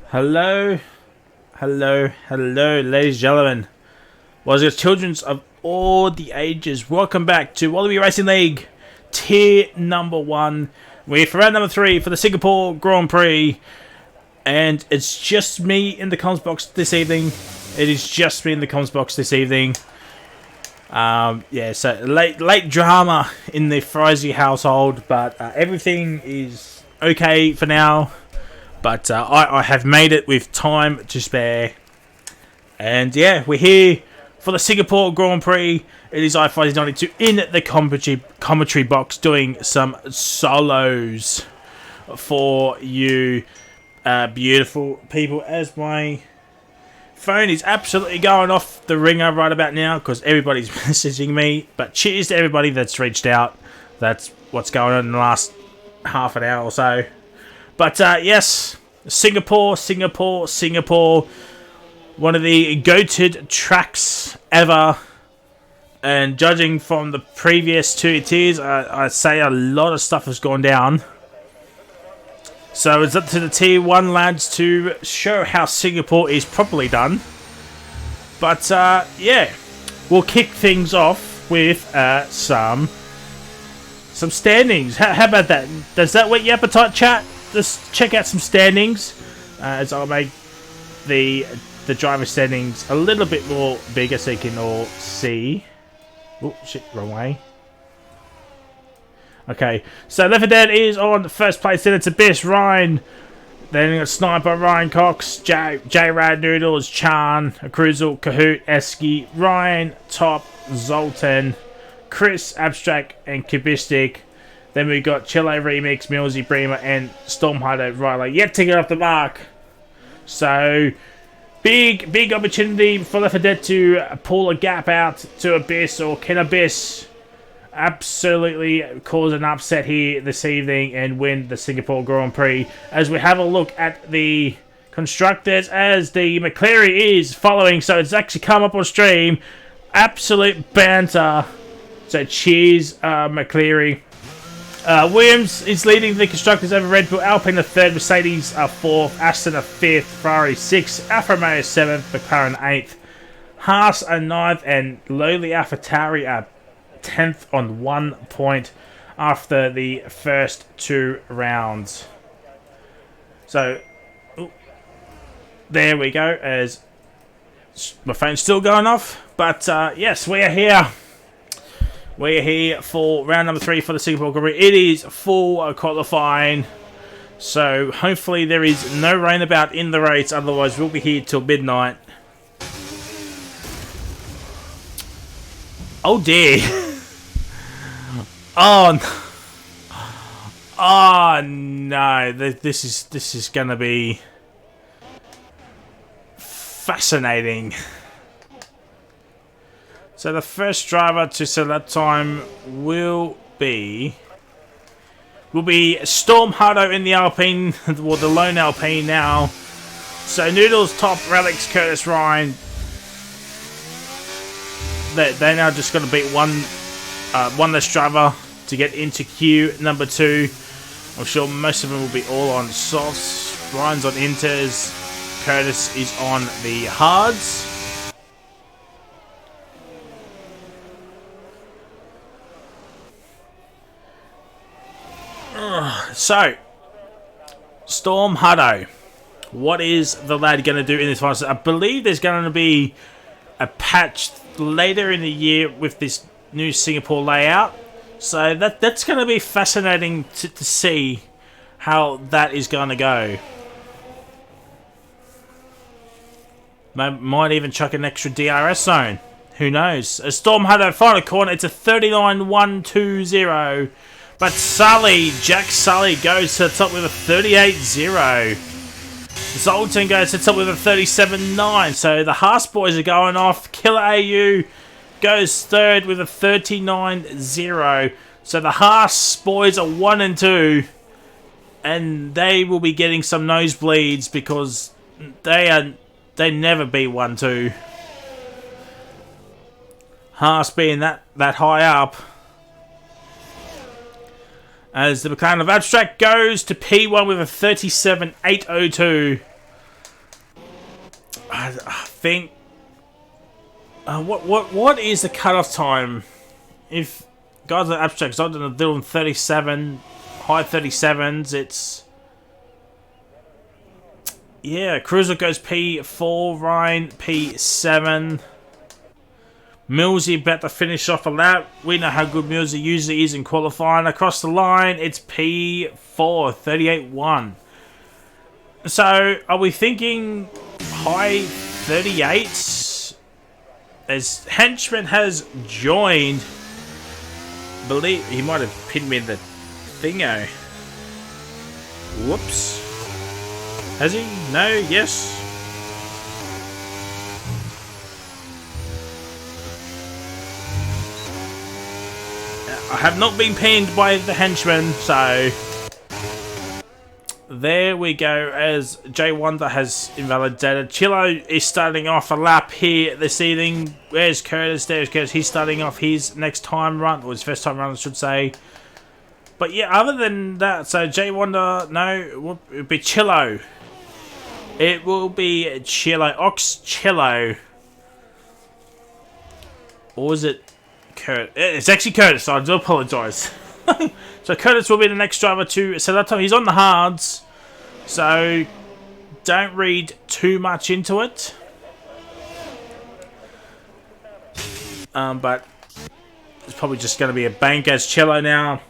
Hello, hello, ladies and gentlemen. Was your children of all the ages? Welcome back to Wallaby Racing League, tier number 1. We're for round number 3 for the Singapore Grand Prix, and it's just me in the comms box this evening. It is just me in the comms box this evening. Yeah, so late drama in the Frizy household, but everything is okay for now. But I have made it with time to spare. And yeah, we're here for the Singapore Grand Prix. It is i592 in the commentary box doing some solos for you beautiful people, as my phone is absolutely going off the ringer right about now because everybody's messaging me. But cheers to everybody that's reached out. That's what's going on in the last half an hour or so. But yes, Singapore. One of the goated tracks ever. And judging from the previous 2 tiers, I'd say a lot of stuff has gone down. So it's up to the tier 1 lads to show how Singapore is properly done. But yeah, we'll kick things off with some standings. How about that? Does that whet your appetite, chat? Let's check out some standings as I'll make the driver standings a little bit more bigger so you can all see. Oh shit, wrong way. Okay, so Left 4 Dead is on first place. Then it's Abyss, Ryan. Then you got Sniper, Ryan Cox, J-Rad Noodles, Chan, Cruizel, Kahoot, Eski, Ryan, Top, Zoltan, Chris, Abstract, and Cubistic. Then we got Chile Remix, Millsy, Bremer, and Stormhider Riley yet to get off the mark. So big opportunity for Left 4 Dead to pull a gap out to Abyss, or can Abyss absolutely cause an upset here this evening and win the Singapore Grand Prix? As we have a look at the constructors, as the McCleary is following, so it's actually come up on stream. Absolute banter. So cheers, McCleary. Williams is leading the constructors over Red Bull, Alpine the 3rd, Mercedes 4th, Aston 5th, Ferrari 6th, Alfa Romeo 7th, McLaren 8th, Haas 9th, and lowly AlphaTauri 10th on 1 point after the first 2 rounds. So, there we go, as my phone's still going off, but yes, we are here. We're here for round number 3 for the Singapore Grand Prix. It is full qualifying, so hopefully there is no rain about in the race, otherwise we'll be here till midnight. Oh dear. Oh no, this is gonna be fascinating. So the first driver to set that time will be Storm Hardo in the Alpine, or the lone Alpine now. So Noodles, Top, Relics, Curtis, Ryan. They're now just going to beat one less driver to get into queue number 2. I'm sure most of them will be all on softs. Ryan's on inters. Curtis is on the hards. So, Storm Hutto, what is the lad going to do in this one? I believe there's going to be a patch later in the year with this new Singapore layout. So that's going to be fascinating to see how that is going to go. Might even chuck an extra DRS zone. Who knows? A Storm Hutto final corner. It's a 39.120. But Jack Sully goes to the top with a 38.0. Zoltan goes to the top with a 37.9. So the Haas boys are going off. Killer AU goes 3rd with a 39.0. So the Haas boys are 1 and 2. And they will be getting some nosebleeds because they never beat 1-2. Haas being that high up. As the McLaren of Abstract goes to P1 with a 37.802. I think what is the cutoff time? If guys are abstracts, I'm doing 37, high 37s. It's yeah. Cruiser goes P4, Ryan P7. Millsy about to finish off a lap. We know how good Millsy usually is in qualifying. Across the line, it's P4, 38.1. So, are we thinking high 38s? As Henchman has joined. Believe he might have pinned me the thingo. Whoops. Has he? No? Yes? I have not been pinned by the henchman, so there we go. As Jay Wonder has invalidated. Chillo is starting off a lap here this evening. Where's Curtis? There's Curtis. He's starting off his next time run, or his first time run, I should say. But yeah, other than that, so Jay Wonder, no, it would be Chillo. It will be Chillo, Ox Chillo. Or is it Curtis? It's actually Curtis, so I do apologise. So Curtis will be the next driver to set that time. He's on the hards, so don't read too much into it. But it's probably just going to be a bank as Cello now.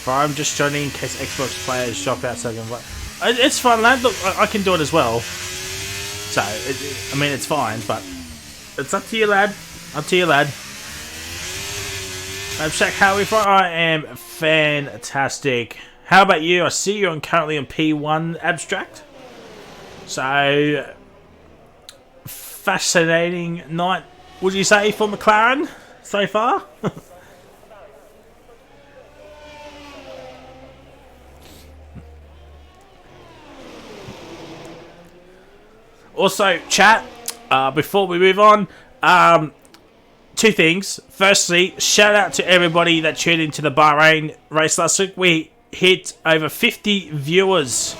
I'm just joining in case Xbox players drop out so I can play. It's fun, lad. Look, I can do it as well. So, I mean, it's fine, but it's up to you, lad. Up to you, lad. Check how we fight. I am fantastic. How about you? I see you're currently on P1 abstract. So, fascinating night, would you say, for McLaren so far? Also, chat, before we move on, two things. Firstly, shout out to everybody that tuned into the Bahrain race last week. We hit over 50 viewers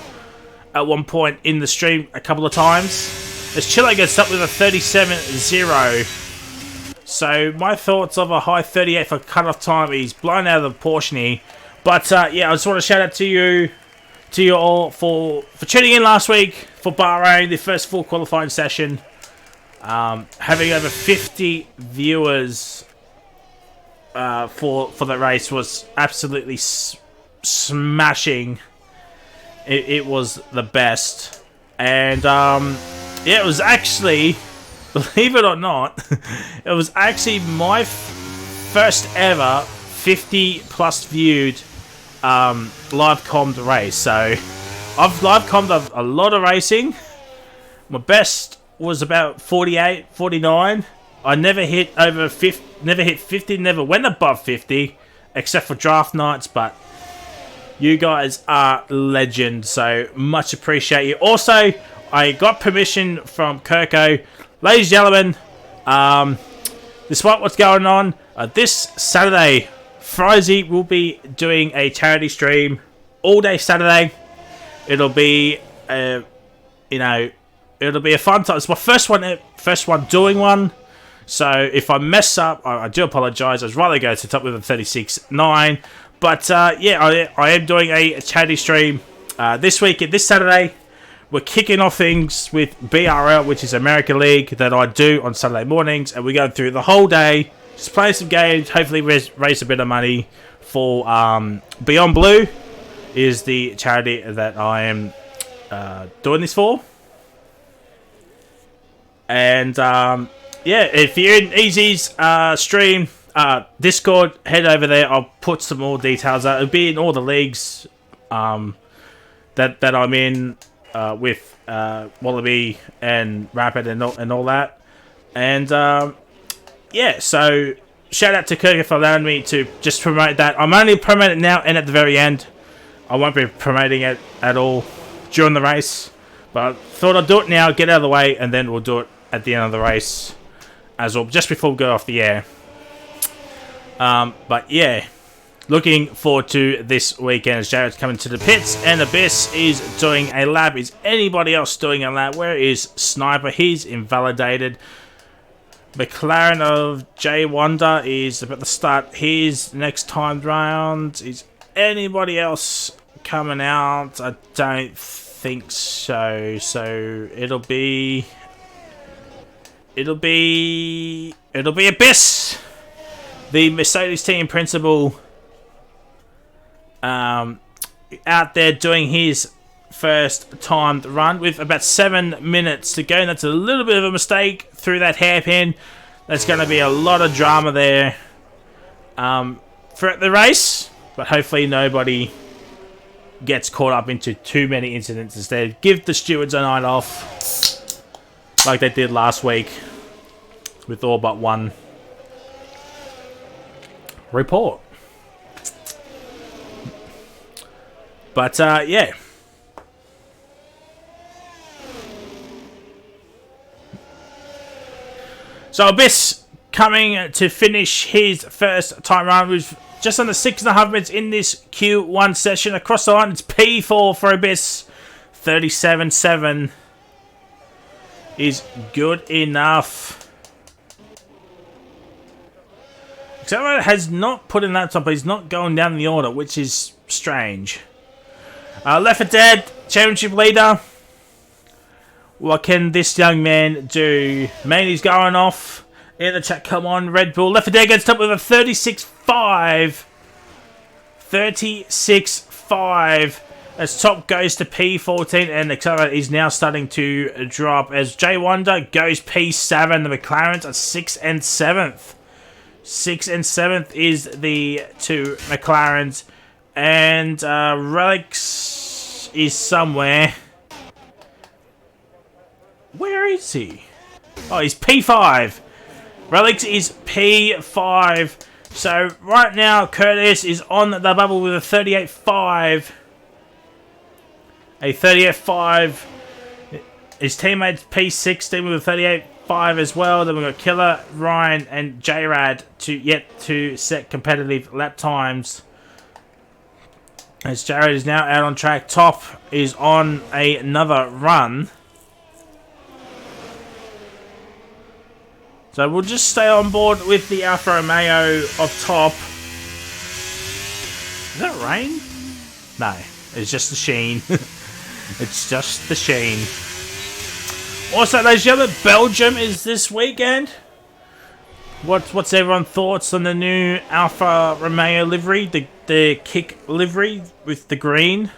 at one point in the stream a couple of times. As Chile gets up with a 37-0. So, my thoughts of a high 38 for cut-off time is blown out of the proportion here. But, yeah, I just want to shout out to you all for tuning in last week for Bahrain, the first full qualifying session. Having over 50 viewers for the race was absolutely smashing. It was the best. And yeah, it was actually, believe it or not, it was actually my first ever 50 plus viewed live commed race. So I've live commed a lot of racing. My best was about 48, 49. I never hit over 50, never hit 50, never went above 50, except for draft nights. But you guys are legends, so much appreciate you. Also, I got permission from Kirko, ladies and gentlemen. Despite what's going on, this Saturday, Frizy will be doing a charity stream all day Saturday. It'll be, it'll be a fun time. It's my first one doing one. So if I mess up, I do apologise. I'd rather go to the top with a 36.9. But yeah, I am doing a charity stream this weekend, this Saturday. We're kicking off things with WRL, which is American League, that I do on Saturday mornings. And we're going through the whole day, just playing some games, hopefully raise a bit of money for Beyond Blue is the charity that I am doing this for. And yeah, if you're in Easy's stream, Discord, head over there. I'll put some more details out. It'll be in all the leagues that I'm in with Wallaby and Rapid and all that. And yeah, so shout out to Kirk for allowing me to just promote that. I'm only promoting it now and at the very end. I won't be promoting it at all during the race. But I thought I'd do it now, get out of the way, and then we'll do it at the end of the race as well, just before we go off the air. But yeah, Looking forward to this weekend as Jared's coming to the pits and Abyss is doing a lap. Is anybody else doing a lap? Where is Sniper? He's invalidated. McLaren of J Wonder is about to start his next timed round. Is anybody else coming out? I don't think so. So it'll be Abyss, the Mercedes team principal, out there doing his first timed run with about 7 minutes to go. And that's a little bit of a mistake through that hairpin. There's going to be a lot of drama there throughout the race, but hopefully nobody gets caught up into too many incidents instead. Give the stewards a night off like they did last week with all but one report. But, yeah. So, Abyss coming to finish his first time round with just under 6.5 minutes in this Q1 session. Across the line, it's P4 for Abyss. 37.7 is good enough. Accelerator has not put in that top, but he's not going down the order, which is strange. Left 4 Dead, championship leader. What can this young man do? Man, he's going off in the chat. Come on, Red Bull. Left 4 Dead gets top with a 36.5. 36.5. As top goes to P14, and Accelerator is now starting to drop as J Wonder goes P7. The McLarens are 6th and 7th. 6th and 7th is the two McLarens. And Relics is somewhere. Where is he? Oh, he's P5. Relics is P5. So right now, Curtis is on the bubble with a 38.5. A 38.5. His teammates P16 with a 38.5 as well. Then we've got Killer, Ryan, and J-Rad yet to set competitive lap times. As Jared is now out on track. Top is on another run. So we'll just stay on board with the Alfa Romeo of Top. Is that rain? No, it's just the sheen. It's just the sheen. Also, ladies and gentlemen, Belgium is this weekend. What's everyone's thoughts on the new Alfa Romeo livery, the kick livery with the green?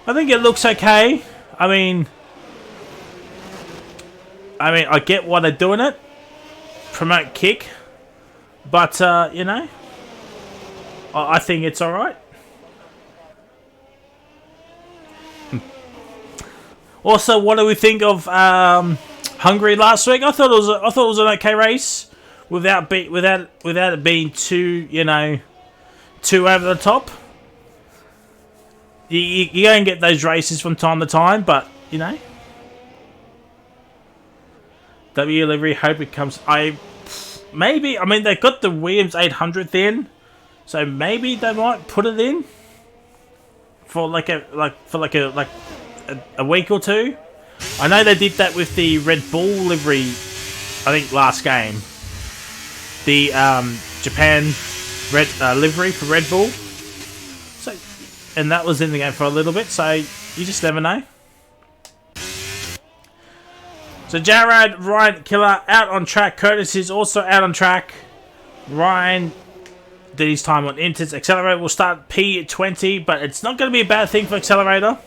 I think it looks okay. I mean, I get why they're doing it, promote kick, but you know, I think it's all right. Also, what do we think of Hungary last week? I thought it was an okay race. Without it being too, you know, too over the top. You're going to get those races from time to time, but, you know. W livery, hope it comes. Maybe, I mean, they've got the Williams 800th in, so maybe they might put it in for a week or two. I know they did that with the Red Bull livery, I think, last game. The Japan red livery for Red Bull, so, and that was in the game for a little bit. So you just never know. So Jared, Ryan, Killer out on track. Curtis is also out on track. Ryan did his time on inters. Accelerator will start P20, but it's not going to be a bad thing for Accelerator.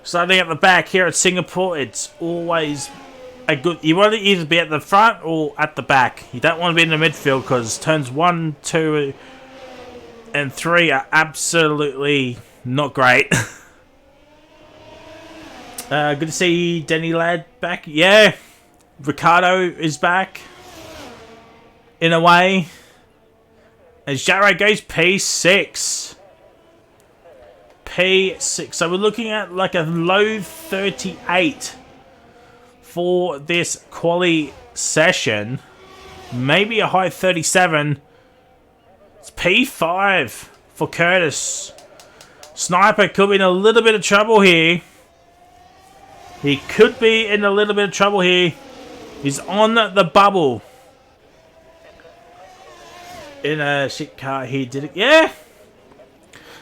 Starting at the back here at Singapore, it's always a good. You want to either be at the front or at the back. You don't want to be in the midfield because turns 1, 2, and 3 are absolutely not great. Good to see Denny Ladd back. Yeah, Ricardo is back in a way. As Jarro goes P6. P6. So we're looking at like a low 38. For this quali session, maybe a high 37. It's P5 for Curtis. Sniper could be in a little bit of trouble here. He could be in a little bit of trouble here. He's on the bubble. In a shit car here, did it? Yeah.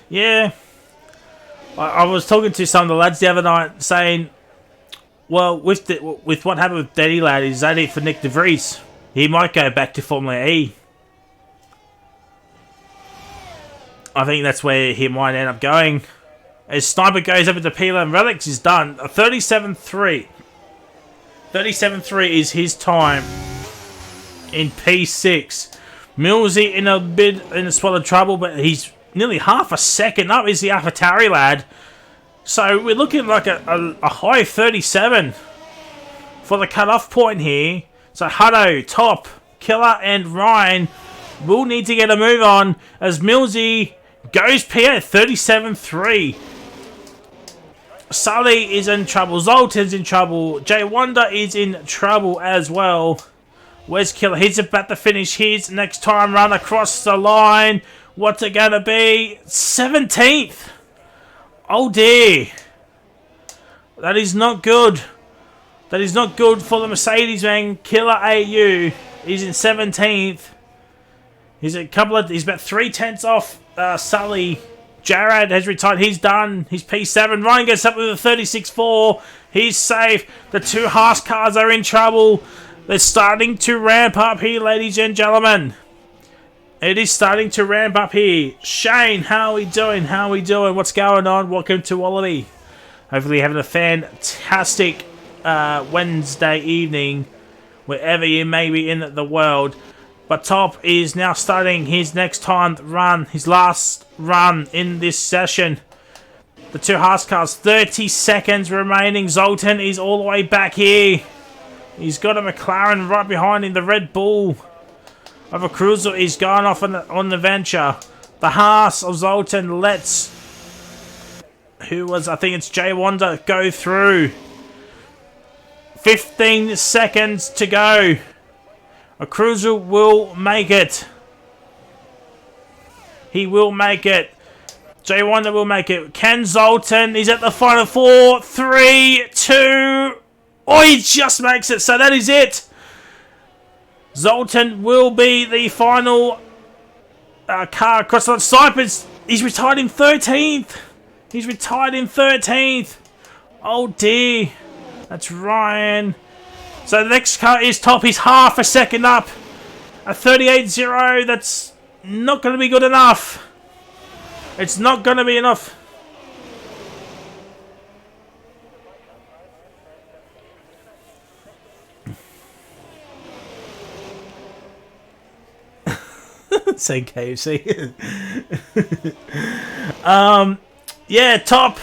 Yeah. I was talking to some of the lads the other night saying, well, with what happened with Daddy Lad, is that it for Nick De Vries? He might go back to Formula E. I think that's where he might end up going. As Sniper goes over to P11, Relics is done. A 37.3. 37.3 is his time in P6. Millsy in a spot of trouble, but he's nearly half a second up. Is the AlphaTauri lad. So we're looking like a high 37 for the cut-off point here. So Hutto, Top, Killer, and Ryan will need to get a move on as Millsy goes P8 37.3. Sully is in trouble. Zoltan's in trouble. Jay Wonder is in trouble as well. Where's Killer? He's about to finish his next time run across the line. What's it going to be? 17th. Oh dear. That is not good. That is not good for the Mercedes man. Killer AU. He's in 17th. He's about 3/10 off Sully. Jared has retired. He's done. He's P7. Ryan gets up with a 36.4. He's safe. The two Haas cars are in trouble. They're starting to ramp up here, ladies and gentlemen. It is starting to ramp up here. Shane, how are we doing? How are we doing? What's going on? Welcome to Wallaby. Hopefully having a fantastic Wednesday evening, wherever you may be in the world. But Top is now starting his next timed run, his last run in this session. The two Haas cars, 30 seconds remaining. Zoltan is all the way back here. He's got a McLaren right behind him. The Red Bull of a Cruiser is going off on the venture. The Haas of Zoltan lets, I think it's Jay Wonder, go through. 15 seconds to go. A Cruiser will make it. He will make it. Jay Wonder will make it. Ken Zoltan is at the final 4, 3, 2. Oh, he just makes it. So that is it. Zoltan will be the final car across the line. Cypress, he's retired in 13th. He's retired in 13th. Oh dear. That's Ryan. So the next car is Top. He's half a second up. A 38.0. That's not going to be good enough. It's not going to be enough. Say KFC. Yeah, Top.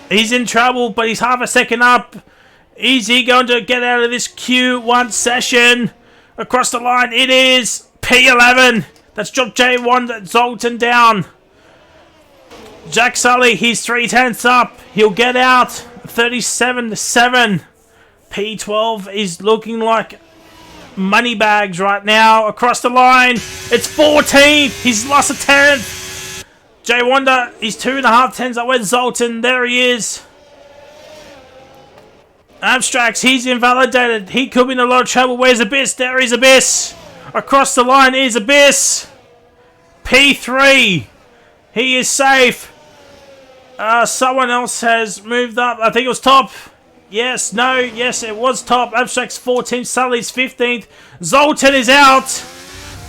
He's in trouble, but he's half a second up. Is he going to get out of this Q1 session? Across the line, it is P11. That's dropped J1 Zoltan down. Jack Sully, he's 3/10 up. He'll get out. 37.7. P12 is looking like money bags right now. Across the line, it's 14th. He's lost a 10th. Jay Wonder, he's 2.5 tenths up. Where's Zoltan? There he is. Abstracts, he's invalidated. He could be in a lot of trouble. Where's Abyss? There is Abyss. Across the line is Abyss. P3. He is safe. Someone else has moved up. I think it was Top. Yes, no, yes, it was Top. Abstract's 14th. Sully's 15th. Zoltan is out.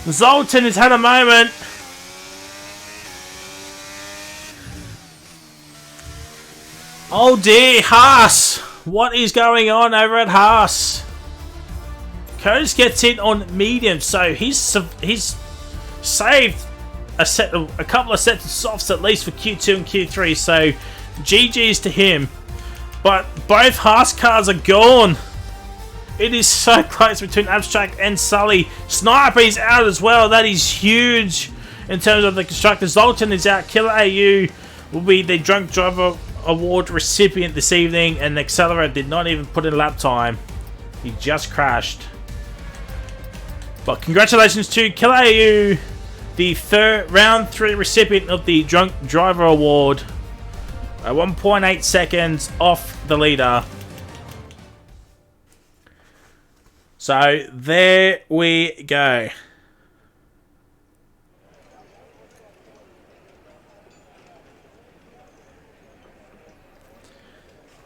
Zoltan has had a moment. Oh dear, Haas. What is going on over at Haas? Curtis gets in on medium, so he's saved a couple of sets of softs at least for Q2 and Q3, so GG's to him. But both Haas cars are gone. It is so close between Abstract and Sully. Sniper is out as well. That is huge in terms of the constructors. Zoltan is out. Killer AU will be the Drunk Driver Award recipient this evening, and Accelerator did not even put in lap time. He just crashed. But congratulations to Killer AU, the round 3 recipient of the Drunk Driver Award. 1.8 seconds off the leader. So there we go.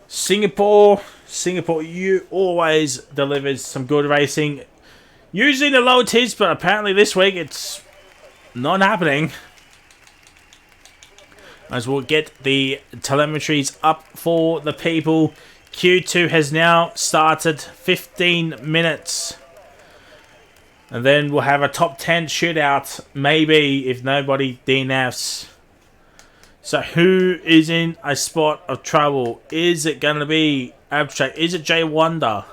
Singapore, you always delivers some good racing. Usually the low tiers, but apparently this week it's not happening. As we'll get the telemetries up for the people. Q2 has now started, 15 minutes. And then we'll have a top 10 shootout, maybe, if nobody DNFs. So who is in a spot of trouble? Is it going to be Abstract? Is it Jay Wonder?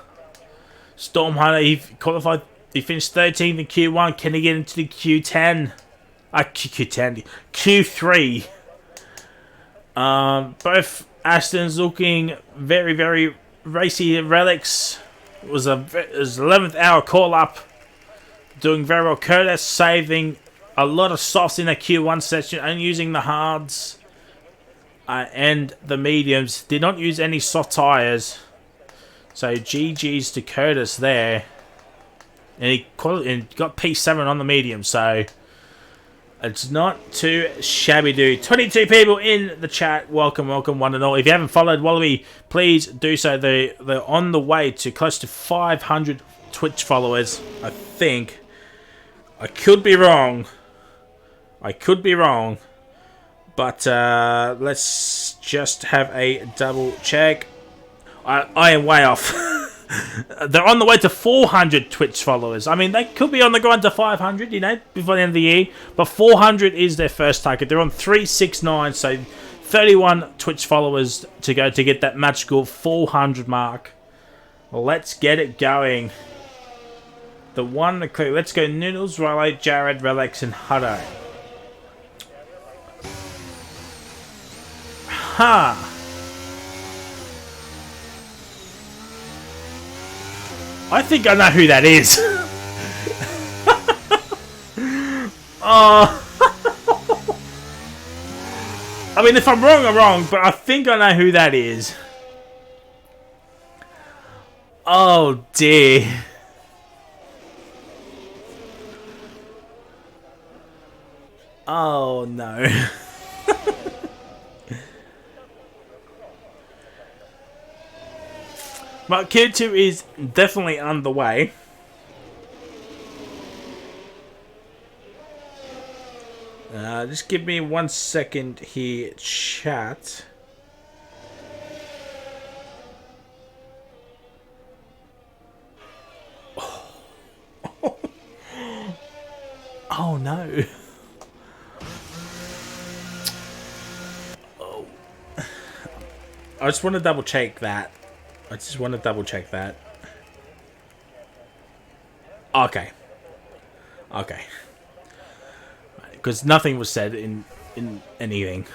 Storm Hunter, he qualified, he finished 13th in Q1. Can he get into the Q10? Q10, Q3. Both Astons looking very, very racy. Relics was a 11th hour call up. Doing very well. Curtis saving a lot of softs in the Q1 session and using the hards. And the mediums. Did not use any soft tyres. So GG's to Curtis there. And he got P7 on the medium. So it's not too shabby, dude. 22 people in the chat. Welcome, welcome, one and all. If you haven't followed Wallaby, please do so. They're on the way to close to 500 Twitch followers, I think. I could be wrong. But let's just have a double check. I am way off. They're on the way to 400 Twitch followers. I mean, they could be on the grind to 500, you know, before the end of the year. But 400 is their first target. They're on 369, so 31 Twitch followers to go to get that magical 400 mark. Well, let's get it going. The one, the clue. Let's go Noodles, Riley, Jared, Relax, and Hutto. Ha! I think I know who that is. I mean, if I'm wrong, I'm wrong, but I think I know who that is. Oh, dear. Oh, no. But Q2 is definitely underway. Just give me 1 second here, chat. Oh no. Oh. I just want to double check that. Okay. Because nothing was said in anything.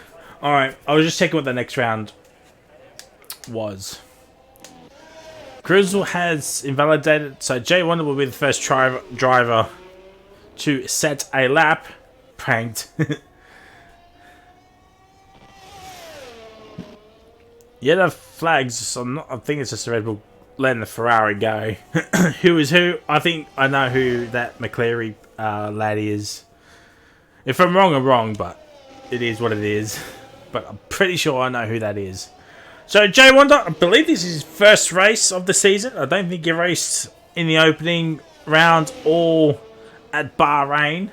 Alright, I was just checking what the next round was. Cruiser has invalidated, so Jay Wonder will be the first driver to set a lap. Pranked. Yellow flags. I think it's just a Red Bull letting the Ferrari go. Who is who? I think I know who that McCleary laddie is. If I'm wrong, I'm wrong, but it is what it is. But I'm pretty sure I know who that is. So Jay Wonder, I believe this is his first race of the season. I don't think he raced in the opening round or at Bahrain.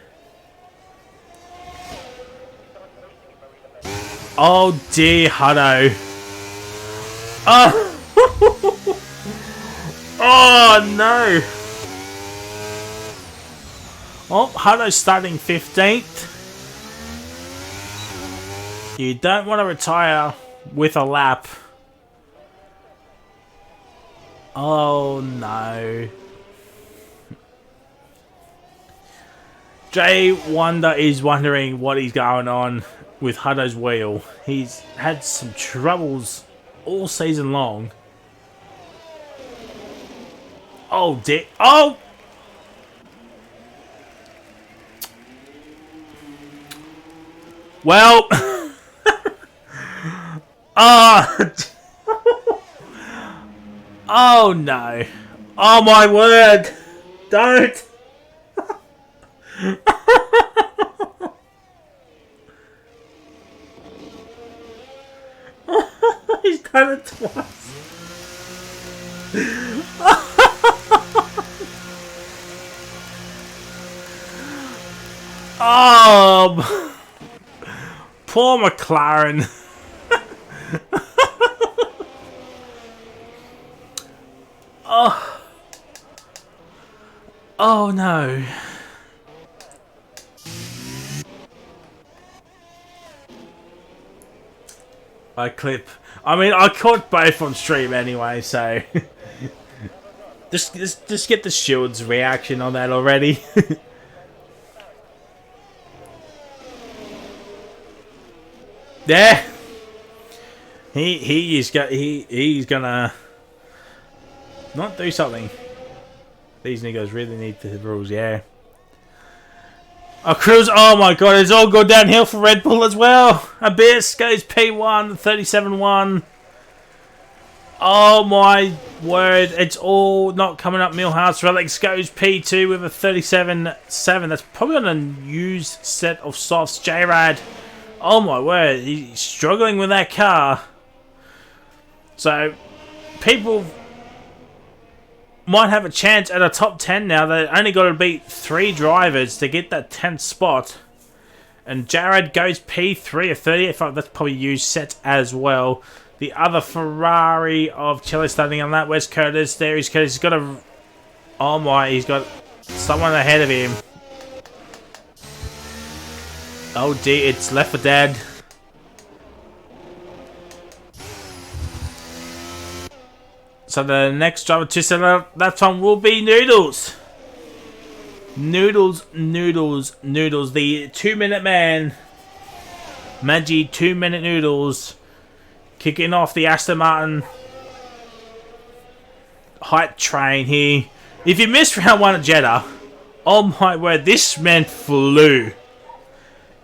Oh dear, Hutto. Oh. Oh no. Oh, Hutto's starting 15th. You don't want to retire with a lap. Oh no. Jay Wonder is wondering what is going on with Hutto's wheel. He's had some troubles all season long. Oh dear. Oh! Well, oh, oh no. Oh my word. Don't. He's done it twice. Oh, poor McLaren. Oh, oh no. I clip. I mean, I caught both on stream anyway, so just get the Shield's reaction on that already. Yeah, he's gonna not do something. These niggas really need the rules, yeah. Oh, Cruz, oh my god, it's all gone downhill for Red Bull as well. Abyss goes P1, 37-1. Oh my word, it's all not coming up Milhouse. Relics goes P2 with a 37-7. That's probably on a used set of softs. J-Rad, oh my word, he's struggling with that car. So, people might have a chance at a top 10 now. They only got to beat 3 drivers to get that 10th spot. And Jared goes P3 of 38. That's probably used set as well. The other Ferrari of Chile starting on that. Where's Curtis? There is Curtis. He's got a... Oh my, he's got someone ahead of him. Oh dear, it's Left 4 Dead. So the next driver to set that one will be Noodles. Noodles. The 2-minute man. Maggi 2-minute Noodles. Kicking off the Aston Martin hype train here. If you missed round 1 at Jeddah, oh my word, this man flew.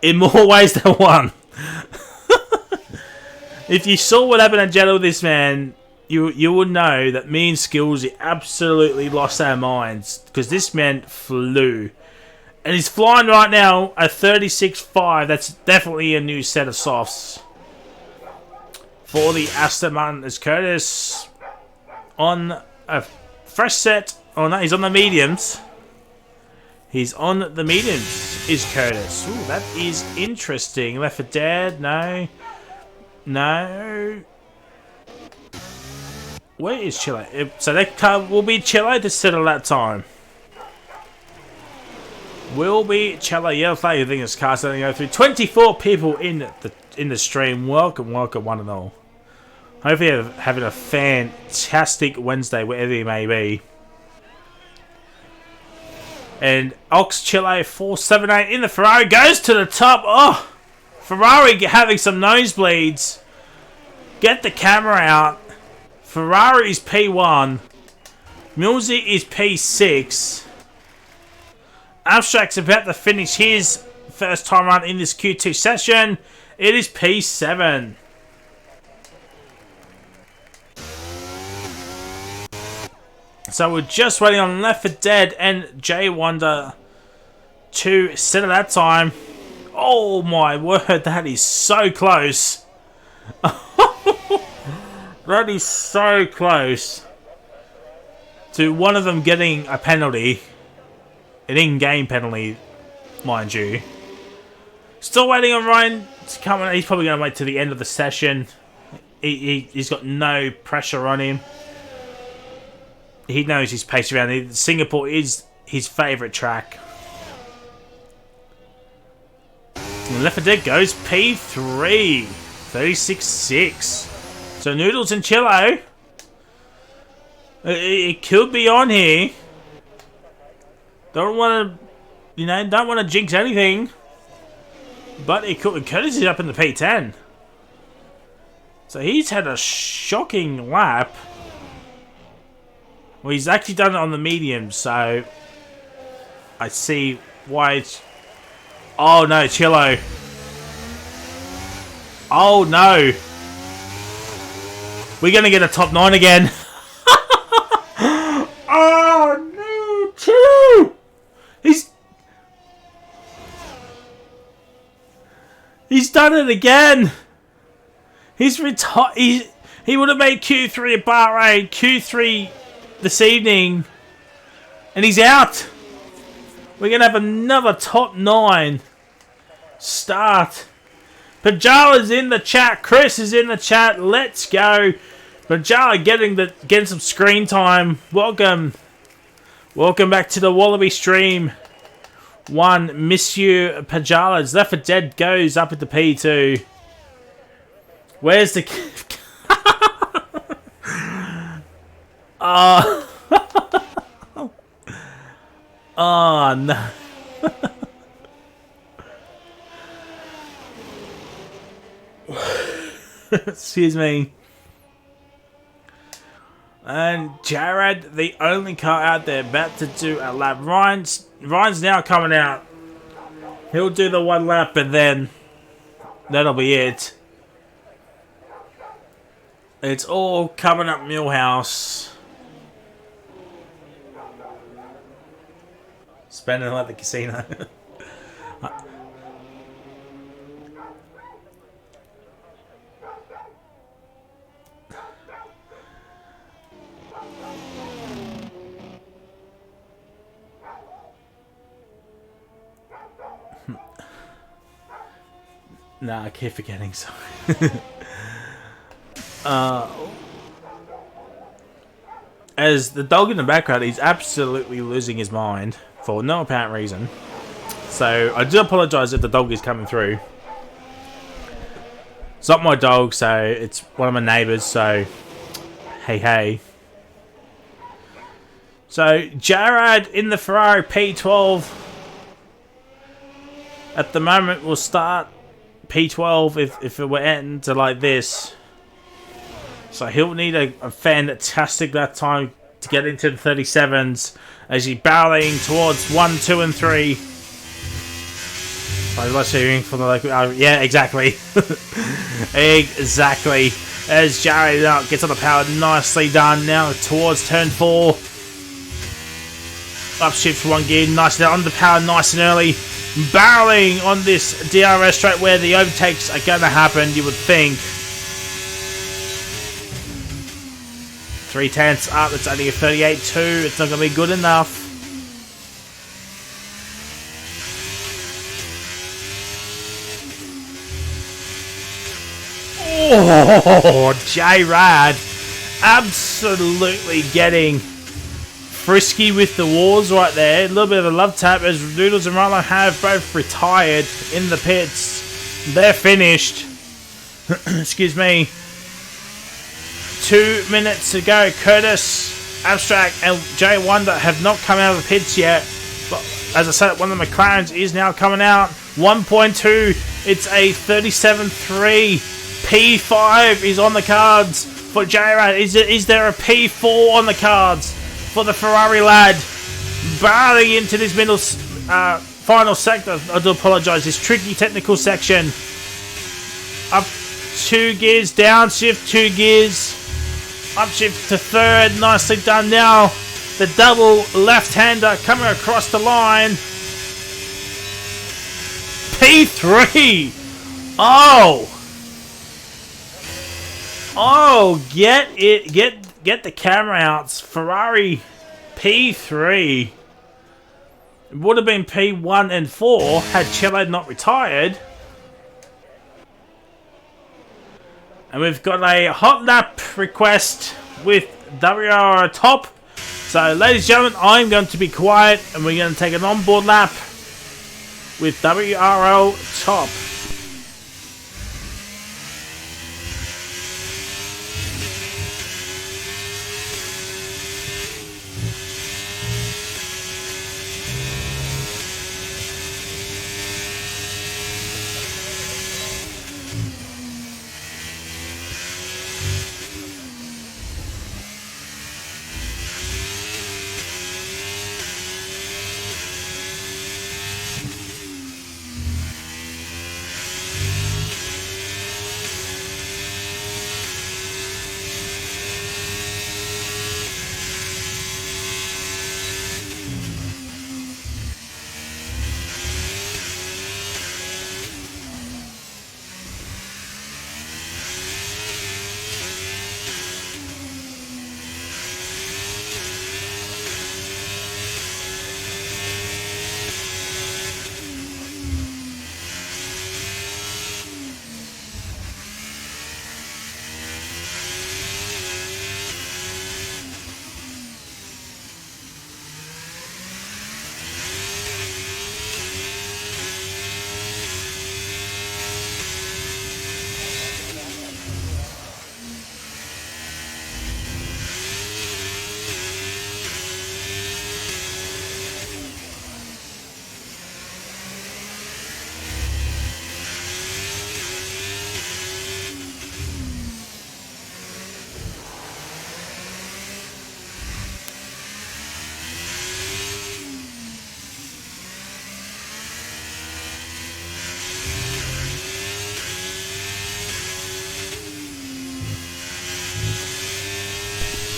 In more ways than one. If you saw what happened at Jeddah with this man, you would know that me and Skills absolutely lost our minds because this man flew. And he's flying right now a 36.5. That's definitely a new set of softs for the Aston Martin. As Curtis on a fresh set. Oh no, he's on the mediums. He's on the mediums, is Curtis. Ooh, that is interesting. Left 4 Dead, no. No. Where is Chile? So that car will be Chile to settle that time. Will be Chile. Yellow flag. I think this car's going to go through. 24 people in the stream. Welcome, one and all. Hopefully you're having a fantastic Wednesday, wherever you may be. And Ox Chile 478 in the Ferrari goes to the top. Oh, Ferrari having some nosebleeds. Get the camera out. Ferrari is P1. Millsy is P6. Abstract's about to finish his first time around in this Q2 session. It is P7. So we're just waiting on Left 4 Dead and J Wonder to set at that time. Oh my word, that is so close. That is so close to one of them getting a penalty. An in-game penalty, mind you. Still waiting on Ryan to come in. He's probably going to wait to the end of the session. He's got no pressure on him. He knows his pace around. Singapore is his favourite track. And Left 4 Dead goes P3. 36.6. So Noodles and Chillo. It could be on here. Don't want to, don't want to jinx anything. But it could. Curtis is up in the P10. So he's had a shocking lap. Well, he's actually done it on the medium, so I see why it's... Oh no, Chillo. Oh no. We're going to get a top 9 again. Oh no, 2. He's done it again. He's retired. He would have made Q3 at Bahrain, Q3 this evening, and he's out. We're going to have another top 9 start. Pajala's in the chat. Chris is in the chat. Let's go. Pajala getting some screen time. Welcome back to the Wallaby stream. One, Monsieur Pajala's Left 4 Dead goes up at the P2. Where's the... Oh no. Excuse me. And Jared, the only car out there about to do a lap. Ryan's now coming out. He'll do the 1 lap and then that'll be it. It's all coming up Millhouse. Spending like the casino. Nah, I keep forgetting, sorry. As the dog in the background, he's absolutely losing his mind for no apparent reason. So, I do apologise if the dog is coming through. It's not my dog, so it's one of my neighbours, so... Hey. So, Jared in the Ferrari P12. At the moment, we'll start P12 if it were ending to like this. So he'll need a fantastic that time to get into the 37s as he's barreling towards 1, 2, and 3. I was hearing from the local. Yeah, exactly. Exactly. As Jared gets on the power, nicely done. Now towards turn 4. Upshift for 1 gear, nicely on the power, nice and early. Barreling on this DRS straight where the overtakes are going to happen, you would think. 3/10 up, it's only a 38.2. It's not going to be good enough. Oh, J-Rad absolutely getting frisky with the walls right there. A little bit of a love tap as Noodles and Rilo have both retired in the pits. They're finished. Excuse me. 2 minutes to go. Curtis, Abstract, and Jay Wonder have not come out of the pits yet. But as I said, one of the McLarens is now coming out. 1.2. It's a 37.3. P5 is on the cards for J-Rad. Is there a P4 on the cards for the Ferrari lad? Barreling into this middle final sector. I do apologise. This tricky technical section. Up 2 gears. Downshift 2 gears. Upshift to 3rd. Nicely done. Now the double left-hander coming across the line. P3. Oh, get the camera out. Ferrari P3. It would have been P1 and 4 had Chile not retired. And we've got a hot lap request with WRL top. So, ladies and gentlemen, I'm going to be quiet and we're going to take an onboard lap with WRL top.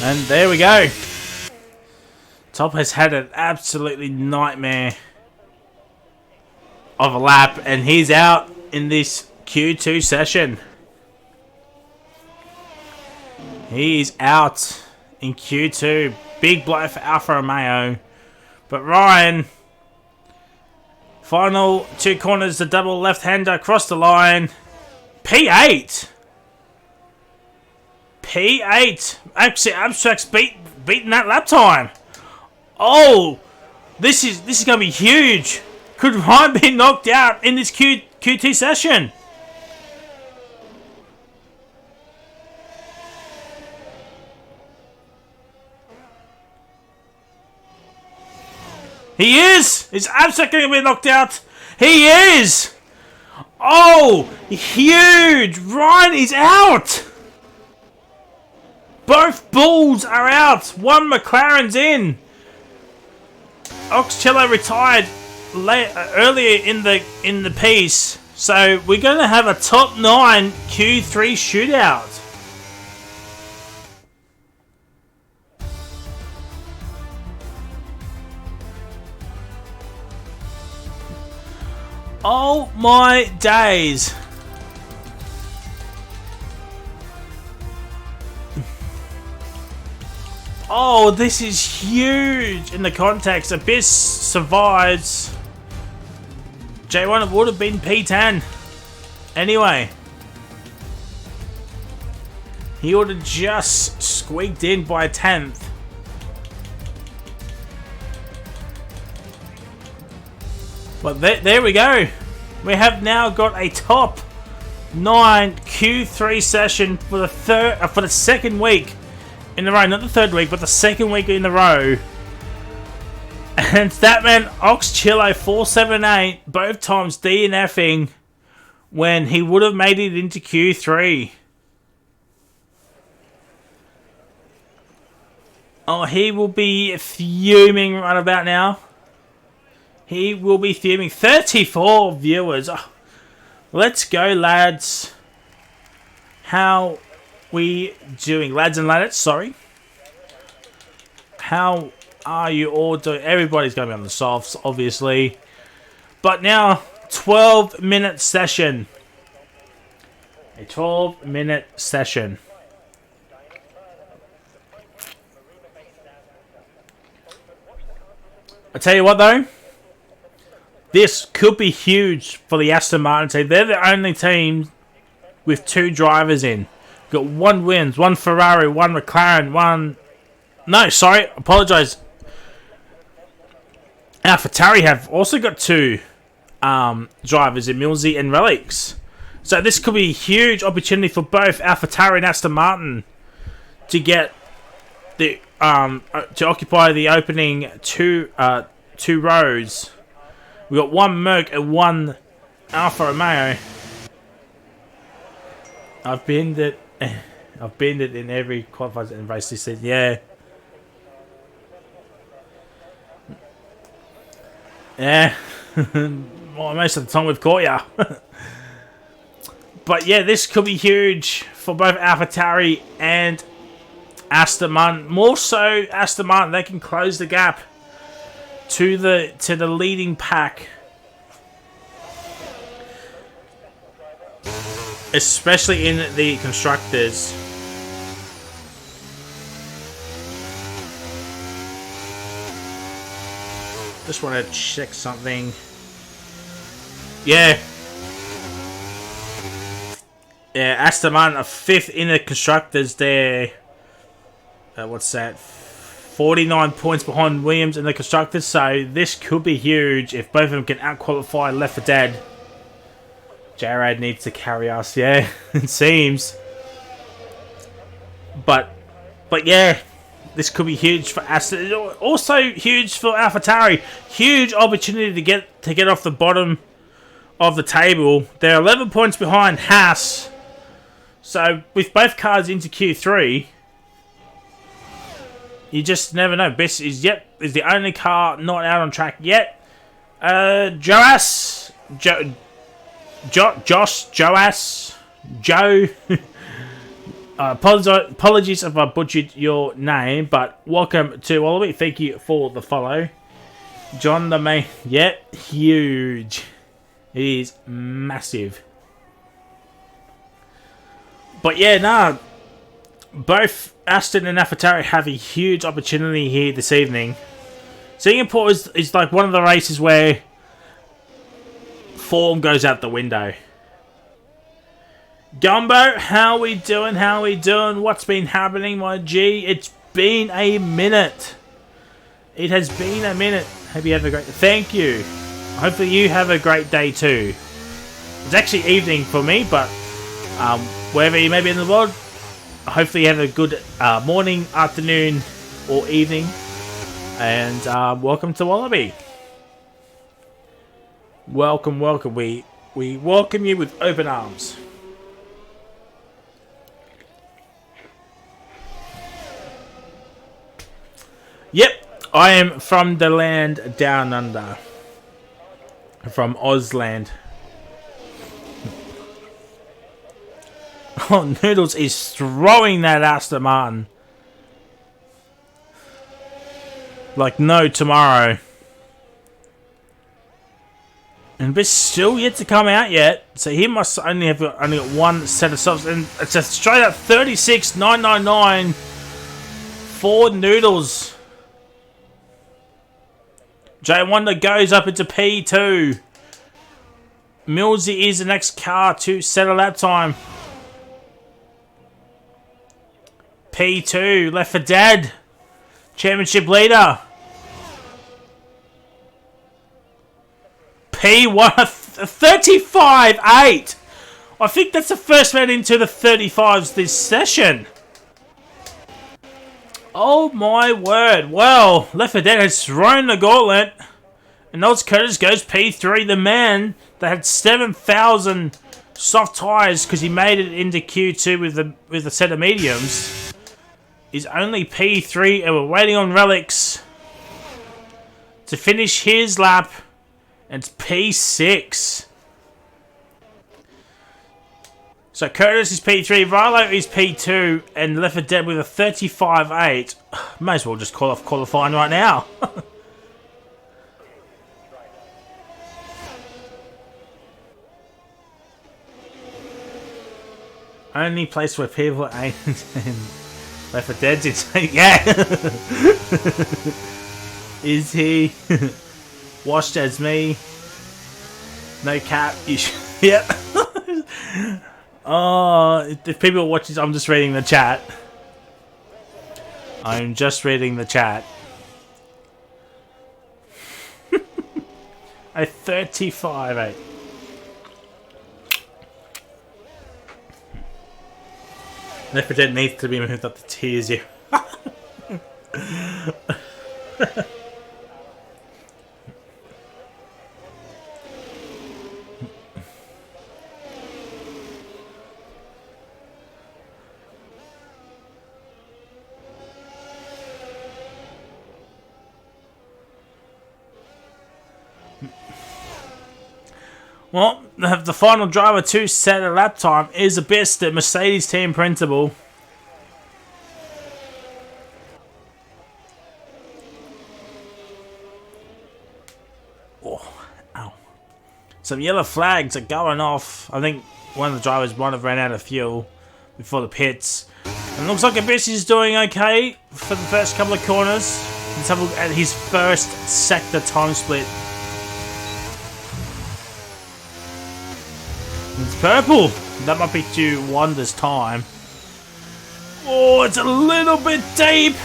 And there we go. Top has had an absolutely nightmare of a lap, and he's out in this Q2 session. He's out in Q2. Big blow for Alfa Romeo. But Ryan, final 2 corners, the double left-hander across the line. P8. P8. Actually, Abstract's beating that lap time. Oh, this is going to be huge. Could Ryan be knocked out in this Q2 session? He is! Is Abstract going to be knocked out? He is! Oh, huge! Ryan is out! Both Bulls are out. One McLaren's in. Oxcello retired earlier in the piece, so we're going to have a top 9 Q3 shootout. Oh my days. Oh, this is huge in the context. Abyss survives. J1 would have been P10. Anyway. He would have just squeaked in by a 10th. But there we go. We have now got a top 9 Q3 session for the second week in a row. Not the third week, but the second week in a row. And that meant Oxcello 478 both times DNFing when he would have made it into Q3. Oh, he will be fuming right about now. He will be fuming. 34 viewers. Oh, let's go, lads. How we doing? Lads and ladettes, sorry. How are you all doing? Everybody's going to be on the softs, obviously. But now, 12-minute session. A 12-minute session. I tell you what, though. This could be huge for the Aston Martin team. They're the only team with 2 drivers in. Got 1 Williams, 1 Ferrari, 1 McLaren, 1... No, sorry, apologise. AlphaTauri have also got 2 drivers in Millsy and Relics. So this could be a huge opportunity for both AlphaTauri and Aston Martin to get the to occupy the opening 2 rows. We got 1 Merc and 1 Alfa Romeo. I've been it in every qualifiers and race this season. Yeah. Yeah. Well, most of the time we've caught ya. But yeah, this could be huge for both AlphaTauri and Aston Martin. More so Aston Martin, they can close the gap to the leading pack, especially in the constructors. Just want to check something. Yeah, Aston Martin are 5th in the constructors there. What's that? 49 points behind Williams and the constructors, so this could be huge if both of them can out-qualify Left 4 Dead. J-Rad needs to carry us, yeah, it seems. But yeah, this could be huge for Aston. Also huge for AlphaTauri. Huge opportunity to get off the bottom of the table. They're 11 points behind Haas. So with both cars into Q3, you just never know. Best is the only car not out on track yet. Joas, Joe. Apologies if I butchered your name, but welcome to Wallaby. Thank you for the follow. John the main, yep, huge. It is massive. But yeah, nah. Both Aston and AlphaTauri have a huge opportunity here this evening. Singapore is like one of the races where form goes out the window. Gumbo, how we doing? How we doing? What's been happening, my G? It's been a minute. It has been a minute. Hope you have a great... Thank you. Hopefully you have a great day too. It's actually evening for me, but wherever you may be in the world, hopefully you have a good morning, afternoon, or evening. And welcome to Wallaby. Welcome, welcome. We welcome you with open arms. Yep, I am from the land down under. From Ozland. Oh, Noodles is throwing that Aston Martin. Like no tomorrow. And it's still yet to come out yet. So he must only got one set of subs. And it's a straight up 36,999 for Noodles. Jay Wonder goes up into P2. Millsy is the next car to set a lap time. P2, Left for Dead. Championship leader. P1, 35.8. I think that's the first man into the 35s this session. Oh my word. Well, Left 4 Dead has thrown the gauntlet. And Oz Curtis goes P3. The man that had 7,000 soft tyres because he made it into Q2 with a set of mediums is only P3. And we're waiting on Relics to finish his lap. And it's P6. So Curtis is P3, Rilo is P2, and Left 4 Dead with a 35.8. May as well just call off qualifying right now. Only place where people ain't and Left 4 Dead's insane. Yeah. Is he washed as me? No cap. Yep. Oh, if people are watching, I'm just reading the chat. I'm just reading the chat. A 35.8. Left 4 Dead needs to be moved up to tiers, yeah. Well, the final driver to set a lap time is the best at Mercedes team printable. Oh, ow. Some yellow flags are going off. I think one of the drivers might have ran out of fuel before the pits. And it looks like Abyss is doing okay for the first couple of corners. Let's have a look at his first sector time split. It's purple. That might be to Wonder's time. Oh, it's a little bit deep.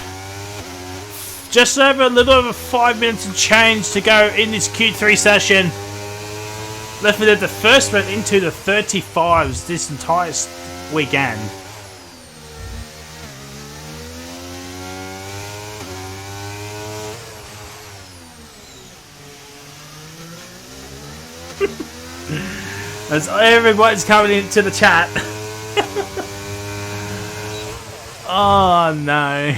Just over a little over 5 minutes and change to go in this Q3 session. Left 4 Dead the first went into the 35s this entire weekend. As everybody's coming into the chat. Oh no.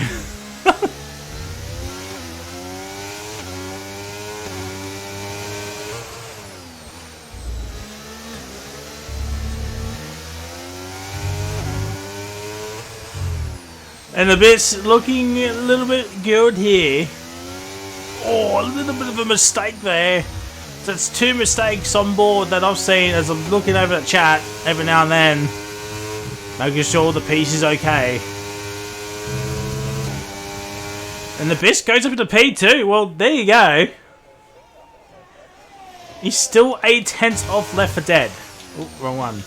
And the bit's looking a little bit good here. Oh, a little bit of a mistake there. So it's 2 mistakes on board that I've seen as I'm looking over the chat every now and then, making sure the piece is okay. And the Biss goes up into P2. Well, there you go. He's still 8/10 off Left 4 Dead. Oh, wrong one.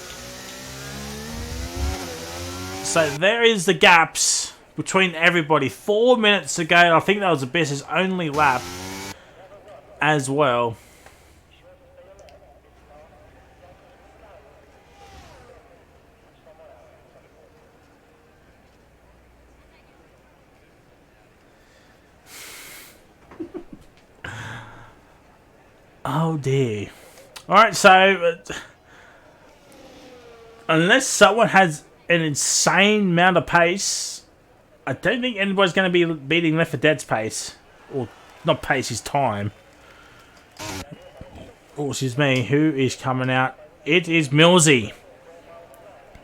So there is the gaps between everybody. 4 minutes to go. I think that was the Biss's only lap as well. Oh dear. Alright, so unless someone has an insane amount of pace, I don't think anybody's going to be beating Left 4 Dead's pace. Or, not pace, his time. Oh, excuse me. Who is coming out? It is Millsy.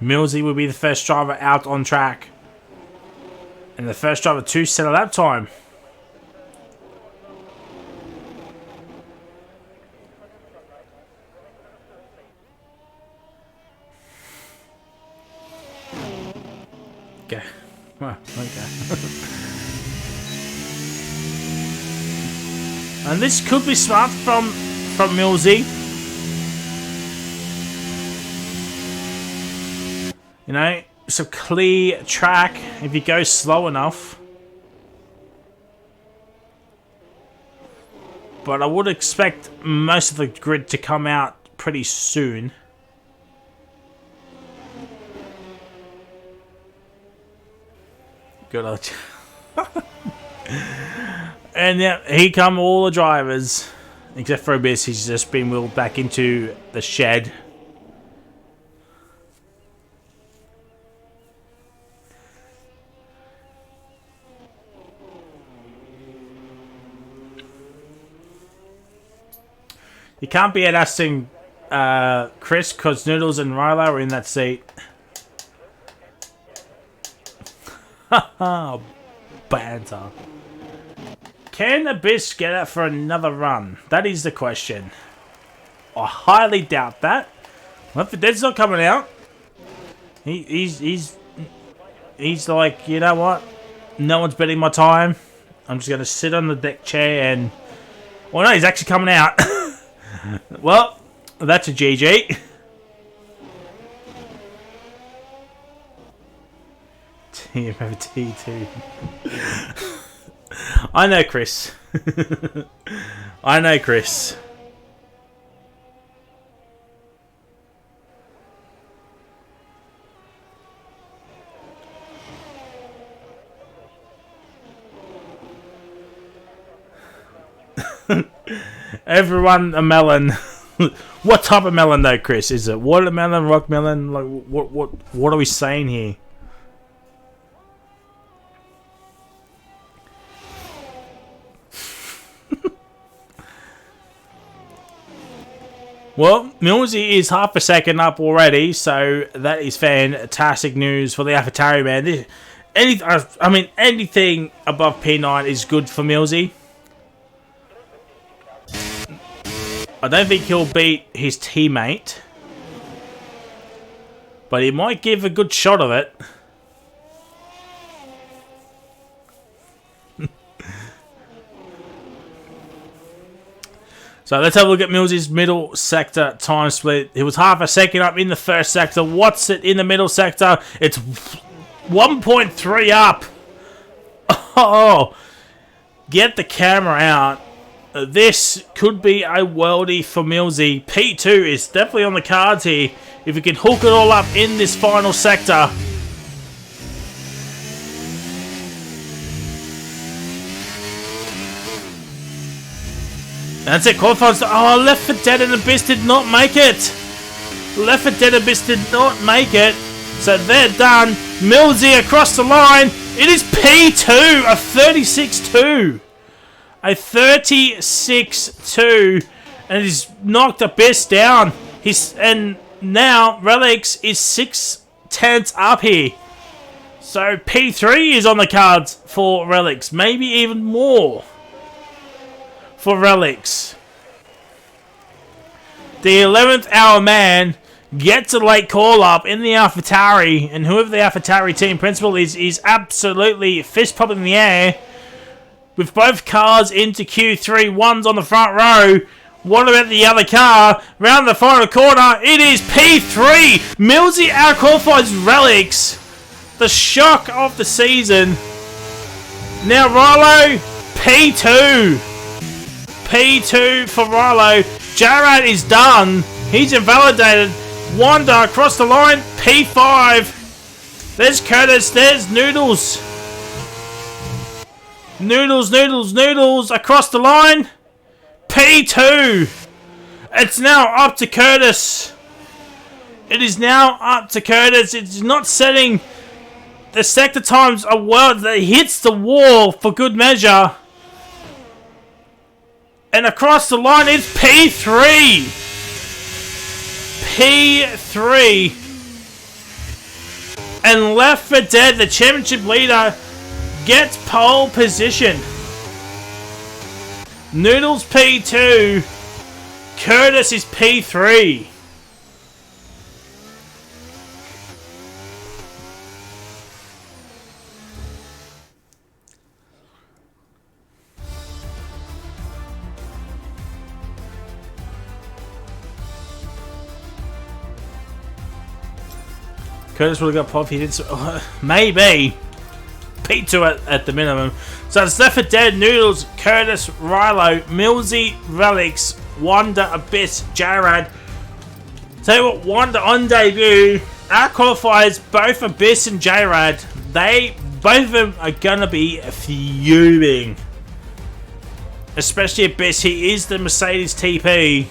Millsy will be the first driver out on track. And the first driver to set a lap time. Okay. Oh, okay. And this could be smart from Millsy. You know, it's a clear track if you go slow enough. But I would expect most of the grid to come out pretty soon. Good old. And yeah, here come all the drivers. Except for Abyss, he's just been wheeled back into the shed. You can't be asking Chris because Noodles and Ryla are in that seat. Haha, banter. Can Abyss get out for another run? That is the question. I highly doubt that. Left 4 Dead's not coming out. He's like, you know what? No one's betting my time. I'm just gonna sit on the deck chair and. Well, no, he's actually coming out. Well, that's a GG. T2. I know Chris. I know Chris. Everyone a melon. What type of melon though, Chris? Is it watermelon, rock melon? Like what are we saying here? Well, Millsy is half a second up already, so that is fantastic news for the AlphaTauri man. I mean, anything above P9 is good for Millsy. I don't think he'll beat his teammate, but he might give a good shot of it. So let's have a look at Millsy's middle sector time split. He was half a second up in the first sector. What's it in the middle sector? It's 1.3 up. Oh, get the camera out. This could be a worldie for Millsy. P2 is definitely on the cards here. If we can hook it all up in this final sector. That's it, qualifying. Oh, Left 4 Dead and Abyss did not make it. Left 4 Dead and Abyss did not make it. So they're done. Millsy across the line. It is P2, a 36-2. A 36-2. And he's knocked Abyss down. And now Relics is 6/10 up here. So P3 is on the cards for Relics. Maybe even more for Relics. The 11th hour man gets a late call up in the AlphaTauri, and whoever the AlphaTauri team principal is absolutely fist pumping in the air with both cars into Q3. One's on the front row. What about the other car? Round the final corner, it is P3. Millsy out-qualifies Relics. The shock of the season. Now Rilo, P2. P2 for Rilo. Jarrad is done. He's invalidated. Wanda across the line, P5. There's Curtis, there's Noodles. Noodles across the line, P2. It's now up to Curtis. It is now up to Curtis. It's not setting the sector times a world that hits the wall for good measure. And across the line, it's P3. P3. And Left for Dead, the championship leader, gets pole position. Noodles P2. Curtis is P3. Curtis would have got pole if he did so. Maybe. P2 at the minimum. So it's Left for Dead, Noodles, Curtis, Rilo, Millsy, Relics, Wanda, Abyss, Jarrad. Tell you what, Wanda on debut out-qualifies both Abyss and Jarrad. Both of them are gonna be fuming. Especially Abyss, he is the Mercedes TP.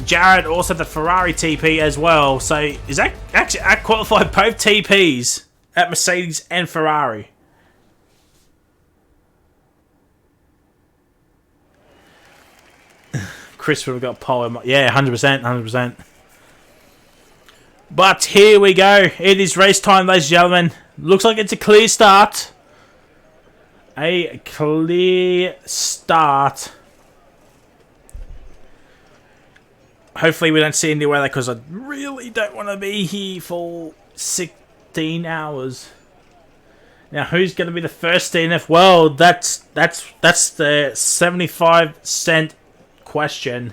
Jarrad also the Ferrari TP as well. So is that actually out-qualified both TPs at Mercedes and Ferrari? Chris would have got pole. Yeah, 100%, 100%. But here we go. It is race time, ladies and gentlemen. Looks like it's a clear start. A clear start. Hopefully we don't see any weather because I really don't want to be here for 16 hours. Now, who's going to be the first DNF? Well, that's the 75-cent question.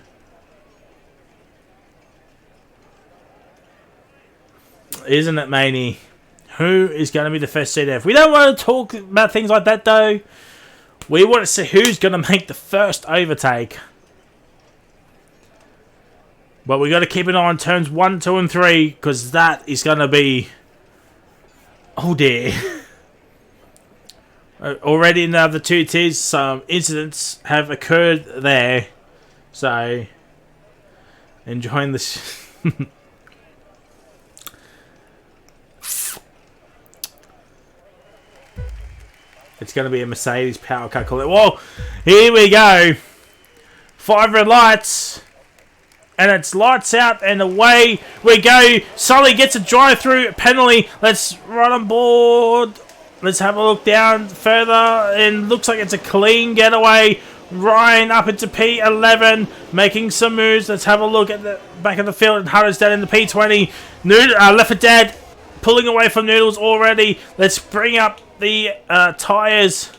Isn't it, Maney? Who is going to be the first DNF? We don't want to talk about things like that, though. We want to see who's going to make the first overtake. But we got to keep an eye on turns 1, 2, and 3 because that is going to be... Oh dear. Already in the other two tiers, some incidents have occurred there. So, enjoying this. It's going to be a Mercedes power car. Whoa, here we go. 5 red lights. And it's lights out and away we go. Sully gets a drive-through penalty. Let's run on board. Let's have a look down further. And looks like it's a clean getaway. Ryan up into P11. Making some moves. Let's have a look at the back of the field. And Hunter's down in the P20. Left for Dead. Pulling away from Noodles already. Let's bring up the tyres.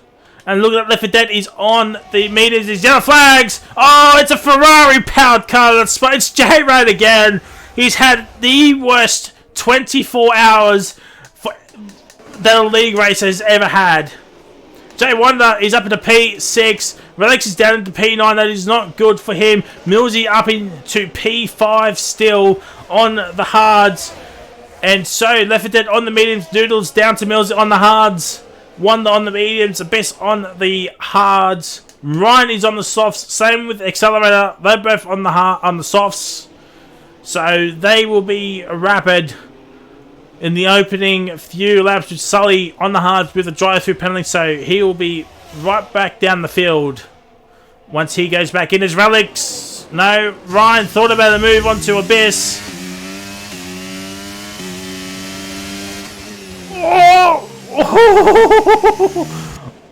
And look at Left 4 Dead, he's on the meters, these yellow flags. Oh, it's a Ferrari powered car. It's J-Rad again. He's had the worst 24 hours that a league racer has ever had. Jay Wonder is up into P6. Relics is down into P9. That is not good for him. Millsy up into P5 still on the hards. And so Left 4 Dead on the mediums. Doodles down to Millsy on the hards. Wonder on the mediums, Abyss on the hards. Ryan is on the softs. Same with Accelerator. They're both on the softs. So they will be rapid in the opening few laps with Sully on the hards with a drive-through penalty. So he will be right back down the field once he goes back in his Relics. No, Ryan thought about a move onto Abyss.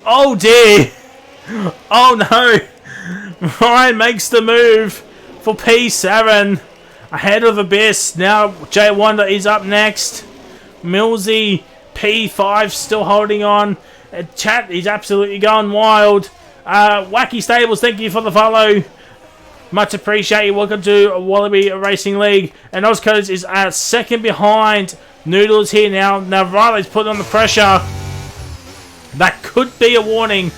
Oh dear! Oh no! Ryan makes the move for P7 ahead of Abyss. Now Jay Wonder is up next. Millsy P5 still holding on. Chat is absolutely going wild. Wacky Stables, thank you for the follow. Much appreciated. Welcome to Wallaby Racing League. And Ozcodes is second behind. Noodles here now. Now Riley's putting on the pressure. That could be a warning,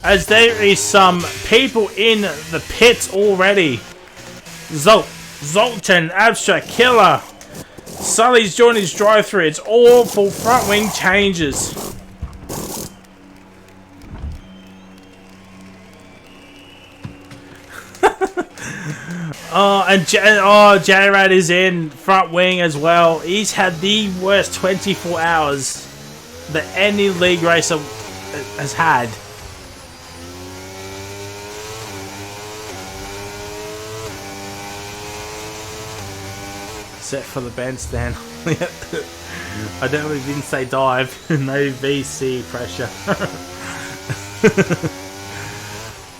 as there is some people in the pits already. Zoltan, Abstract, Killer. Sully's joined his drive-through. It's all for front wing changes. J-Rad is in front wing as well. He's had the worst 24 hours that any league racer has had. Set for the bandstand. I definitely didn't say dive. No VC pressure.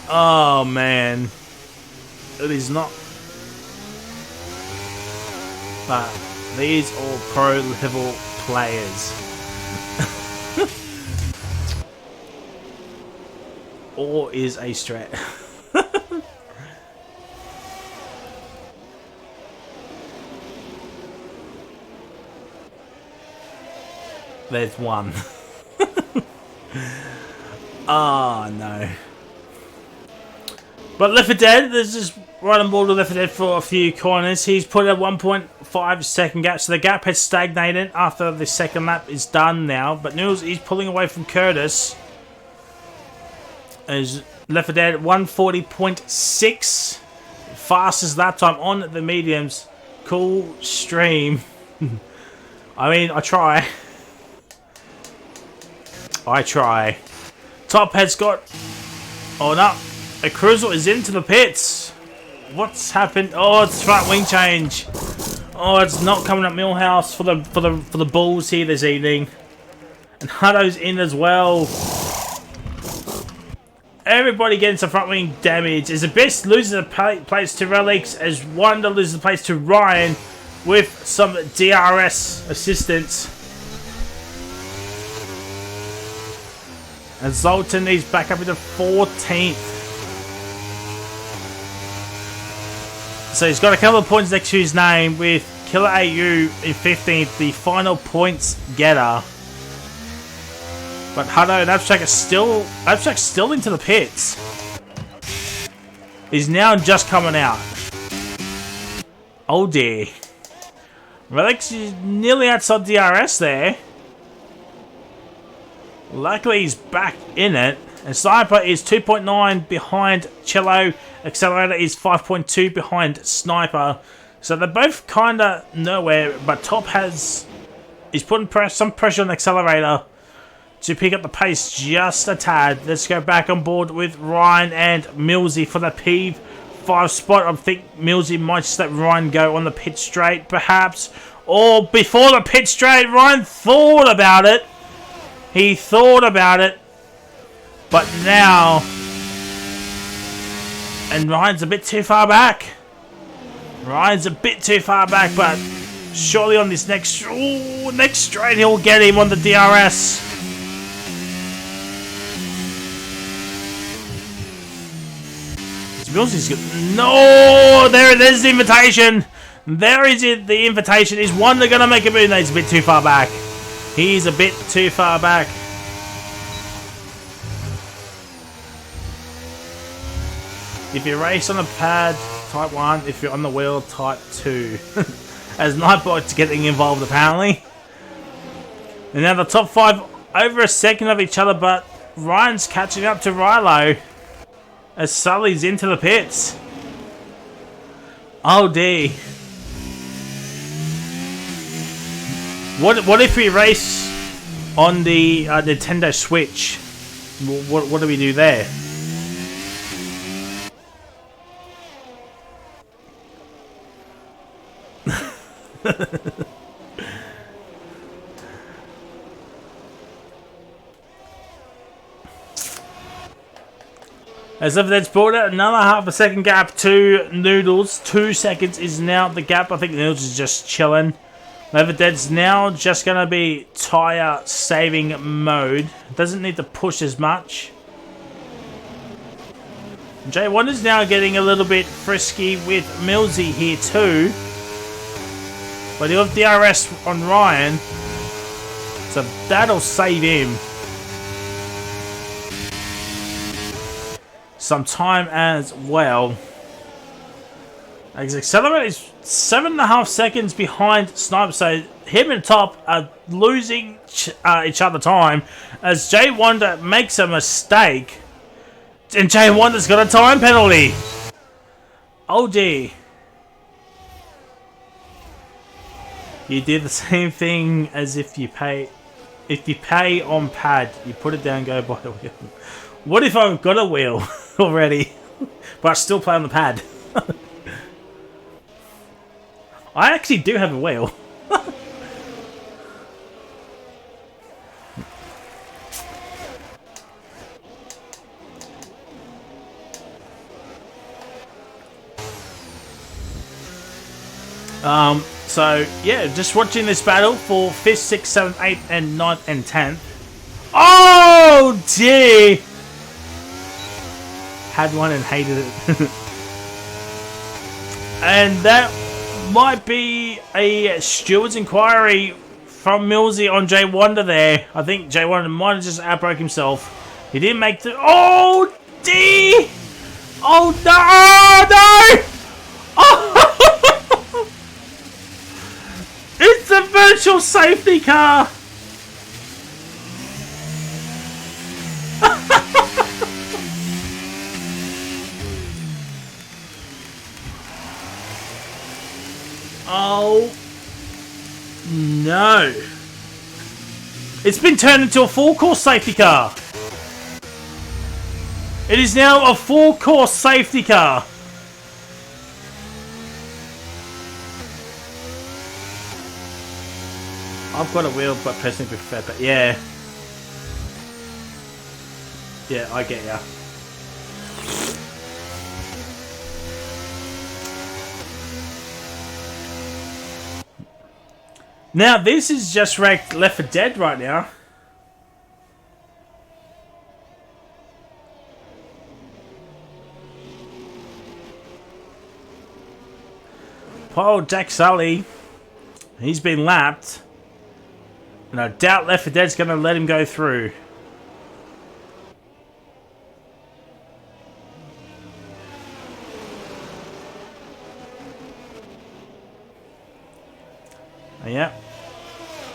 Oh man. It is not. But these are pro level players. Or is a strat. There's one. Oh no. But Left 4 Dead, there's just right on board with Left 4 Dead for a few corners. He's put a 1.5 second gap, so the gap has stagnated after the second lap is done now. But Noodles is pulling away from Curtis. As Left 4 Dead 140.6, fastest lap time on the mediums. Cool stream. I mean, I try. Top has got. Oh no. A Cruiser is into the pits. What's happened? Oh, it's front wing change. Oh, it's not coming up Millhouse for the Bulls here this evening. And Hutto's in as well. Everybody getting some front wing damage. As Abyss loses the place to Relics, as Wonder loses the place to Ryan with some DRS assistance. And Zoltan is back up into 14th. So he's got a couple of points next to his name with Killer AU in 15th, the final points getter. But Hutto and Abstract are still into the pits. He's now just coming out. Oh dear. Relics is nearly outside DRS there. Luckily he's back in it. And Sniper is 2.9 behind Cello. Accelerator is 5.2 behind Sniper. So they're both kind of nowhere. But Top is putting some pressure on Accelerator to pick up the pace just a tad. Let's go back on board with Ryan and Millsy for the P5 spot. I think Millsy might just let Ryan go on the pit straight, perhaps. Or before the pit straight, Ryan thought about it. He thought about it. But now... And Ryan's a bit too far back. But surely on this next straight he'll get him on the DRS. No! There's the invitation. There is it. The invitation. Is Wonder going to make a move? No, he's a bit too far back. He's a bit too far back. If you race on a pad, type 1. If you're on the wheel, type 2. As Nightbot's getting involved, apparently. And now the top 5 over a second of each other, but Ryan's catching up to Rilo. As Sully's into the pits. Oh, D. What if we race on the Nintendo Switch? What do we do there? As if that's brought out another half a second gap to Noodles. 2 seconds is now the gap. I think Noodles is just chilling. Leatherdead's now just going to be tyre saving mode. Doesn't need to push as much. J1 is now getting a little bit frisky with Millsy here too. But he'll have DRS on Ryan. So that'll save him some time as well. His accelerator is 7.5 seconds behind Sniper, so him and Top are losing each other time as Jay Wonder makes a mistake. And Jay Wonder's got a time penalty. Oh dear. You did the same thing as if you pay on pad. You put it down, go by the wheel. What if I've got a wheel already, but I still play on the pad? I actually do have a wheel. So yeah, just watching this battle for 5th, 6th, 7th, 8th, and 9th, and 10th. Oh dear! Had one and hated it. And that might be a steward's inquiry from Millsy on Jay Wonder there. I think Jay Wonder might have just outbroke himself. He didn't make the... Oh dear! Oh no! Oh no! Oh! It's a virtual safety car! Oh no! It's been turned into a full-course safety car! It is now a full-course safety car! I've got a wheel, but personally prefer, but yeah. Yeah, I get ya. Now, this is just ranked Left 4 Dead right now. Poor Jack Sully. He's been lapped. And I doubt Left 4 Dead's going to let him go through. Yep.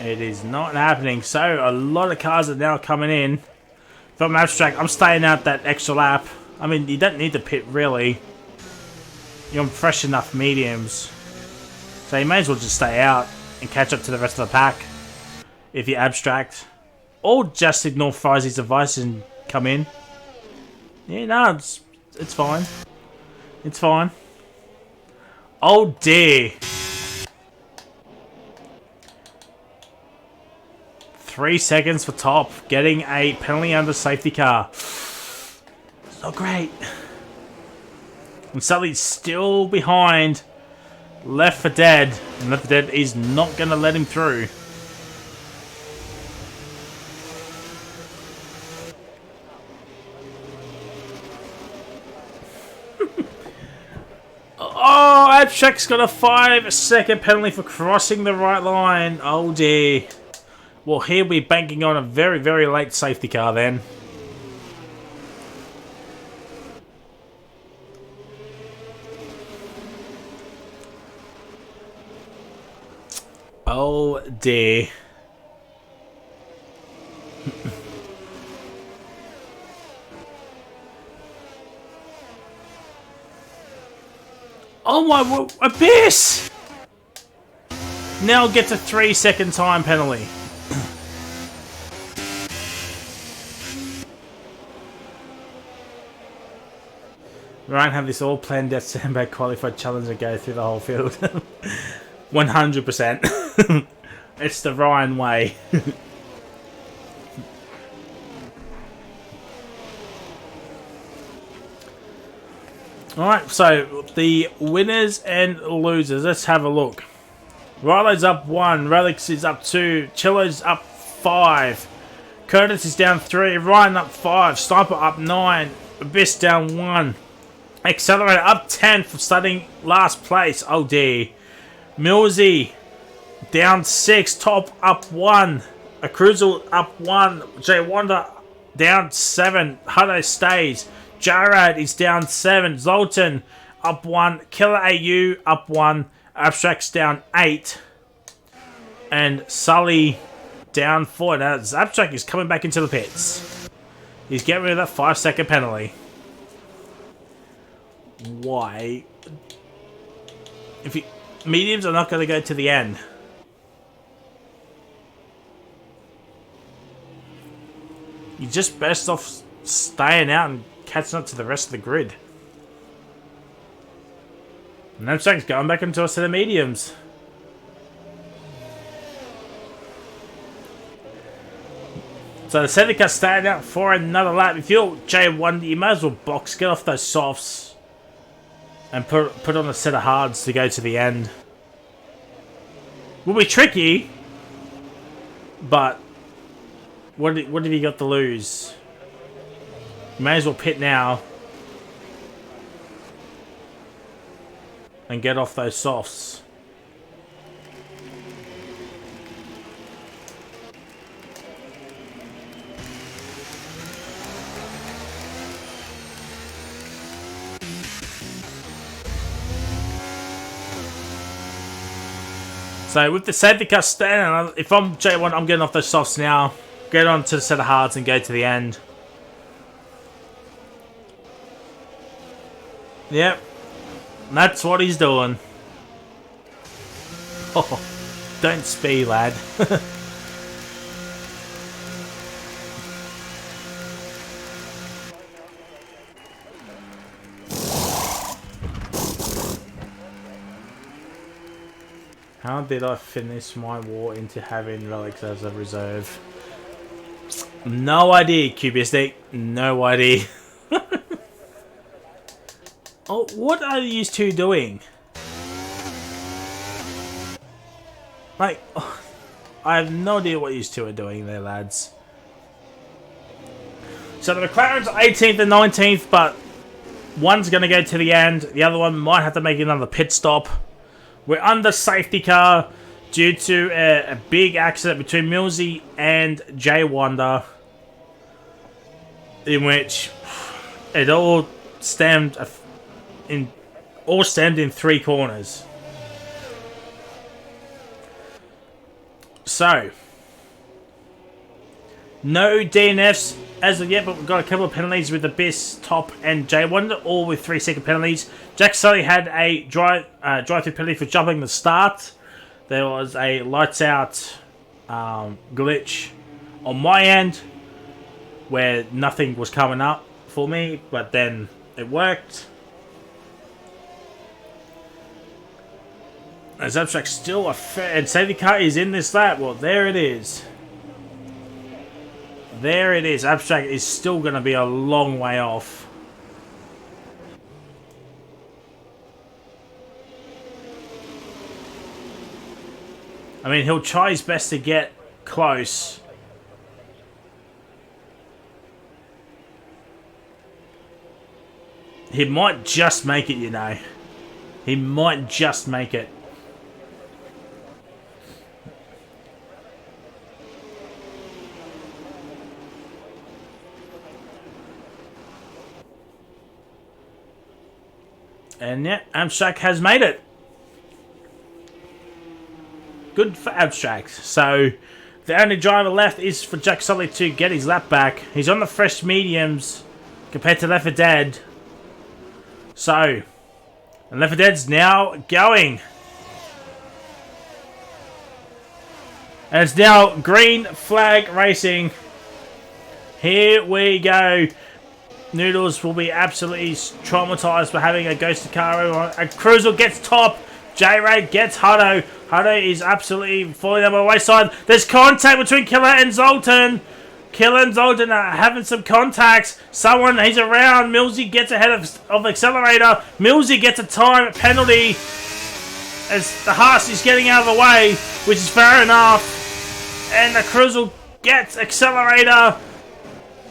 It is not happening. So, a lot of cars are now coming in. If I'm abstract, I'm staying out that extra lap. I mean, you don't need to pit, really. You're on fresh enough mediums. So, you may as well just stay out and catch up to the rest of the pack. If you abstract. Or just ignore Frizzy's advice and come in. Yeah, no, it's fine. It's fine. Oh dear. 3 seconds for Top. Getting a penalty under safety car. It's not great. And Sully's still behind Left 4 Dead. And Left 4 Dead is not going to let him through. Oh, Abstract's got a 5-second penalty for crossing the right line. Oh dear. Well, he'll be banking on a very, very late safety car then. Oh dear. Oh my, Abyss! Now gets a 3-second time penalty. Ryan have this all planned death sandbag qualified challenge and go through the whole field. 100%. It's the Ryan way. Alright, so the winners and losers. Let's have a look. Rilo's up 1, Relics is up 2, Chillo's up 5, Curtis is down 3, Ryan up 5, Sniper up 9, Abyss down 1, Accelerator up 10 for starting last place. Oh dear. Millsy down 6, Top up 1, Cruiser up 1, Jay Wanda down 7, Hutto stays, Jarad is down 7, Zoltan up 1, Killer AU up 1, Abstract's down 8, and Sully down 4. Now Abstract is coming back into the pits. He's getting rid of that 5-second penalty. Why? Mediums are not going to go to the end. You're just best off staying out and catching up to the rest of the grid. And Abstract's going back into a set of mediums. So the safety car staying out for another lap. If you're J1, you might as well box, get off those softs, and put on a set of hards to go to the end. Will be tricky, but what have you got to lose? You may as well pit now and get off those softs. So with the safety car standing, if I'm J1, I'm getting off those softs now. Get on to the set of hards and go to the end. Yep. That's what he's doing. Oh, don't speed, lad. How did I finish my war into having relics as a reserve? No idea, Cubistic. No idea. Oh, what are you two doing? Like, oh, I have no idea what you two are doing there, lads. So the McLaren's 18th and 19th, but one's going to go to the end. The other one might have to make another pit stop. We're under safety car due to a big accident between Millsy and Jay Wanda, in which it all stemmed in 3 corners. So no DNFs as of yet, but we've got a couple of penalties with Abyss, Top, and J1, all with 3-second penalties. Jack Sully had a drive-through penalty for jumping the start. There was a lights-out glitch on my end where nothing was coming up for me, but then it worked. As Abstract still and safety car is in this lap. Well, there it is. There it is. Abstract is still going to be a long way off. I mean, he'll try his best to get close. He might just make it, you know. He might just make it. And yeah, Abstract has made it. Good for Abstract. So the only driver left is for Jack Sully to get his lap back. He's on the fresh mediums compared to Left 4 Dead. So, and Left 4 Dead's now going. And it's now green flag racing. Here we go. Noodles will be absolutely traumatized for having a ghosted car. A Cruiser gets Top. J-Ray gets Hutto. Hutto is absolutely falling down by the wayside. There's contact between Killer and Zoltan. Killen's Alden having some contacts. Someone, he's around. Millsy gets ahead of Accelerator. Millsy gets a time penalty as the Haas is getting out of the way, which is fair enough. And the Cruiser gets Accelerator.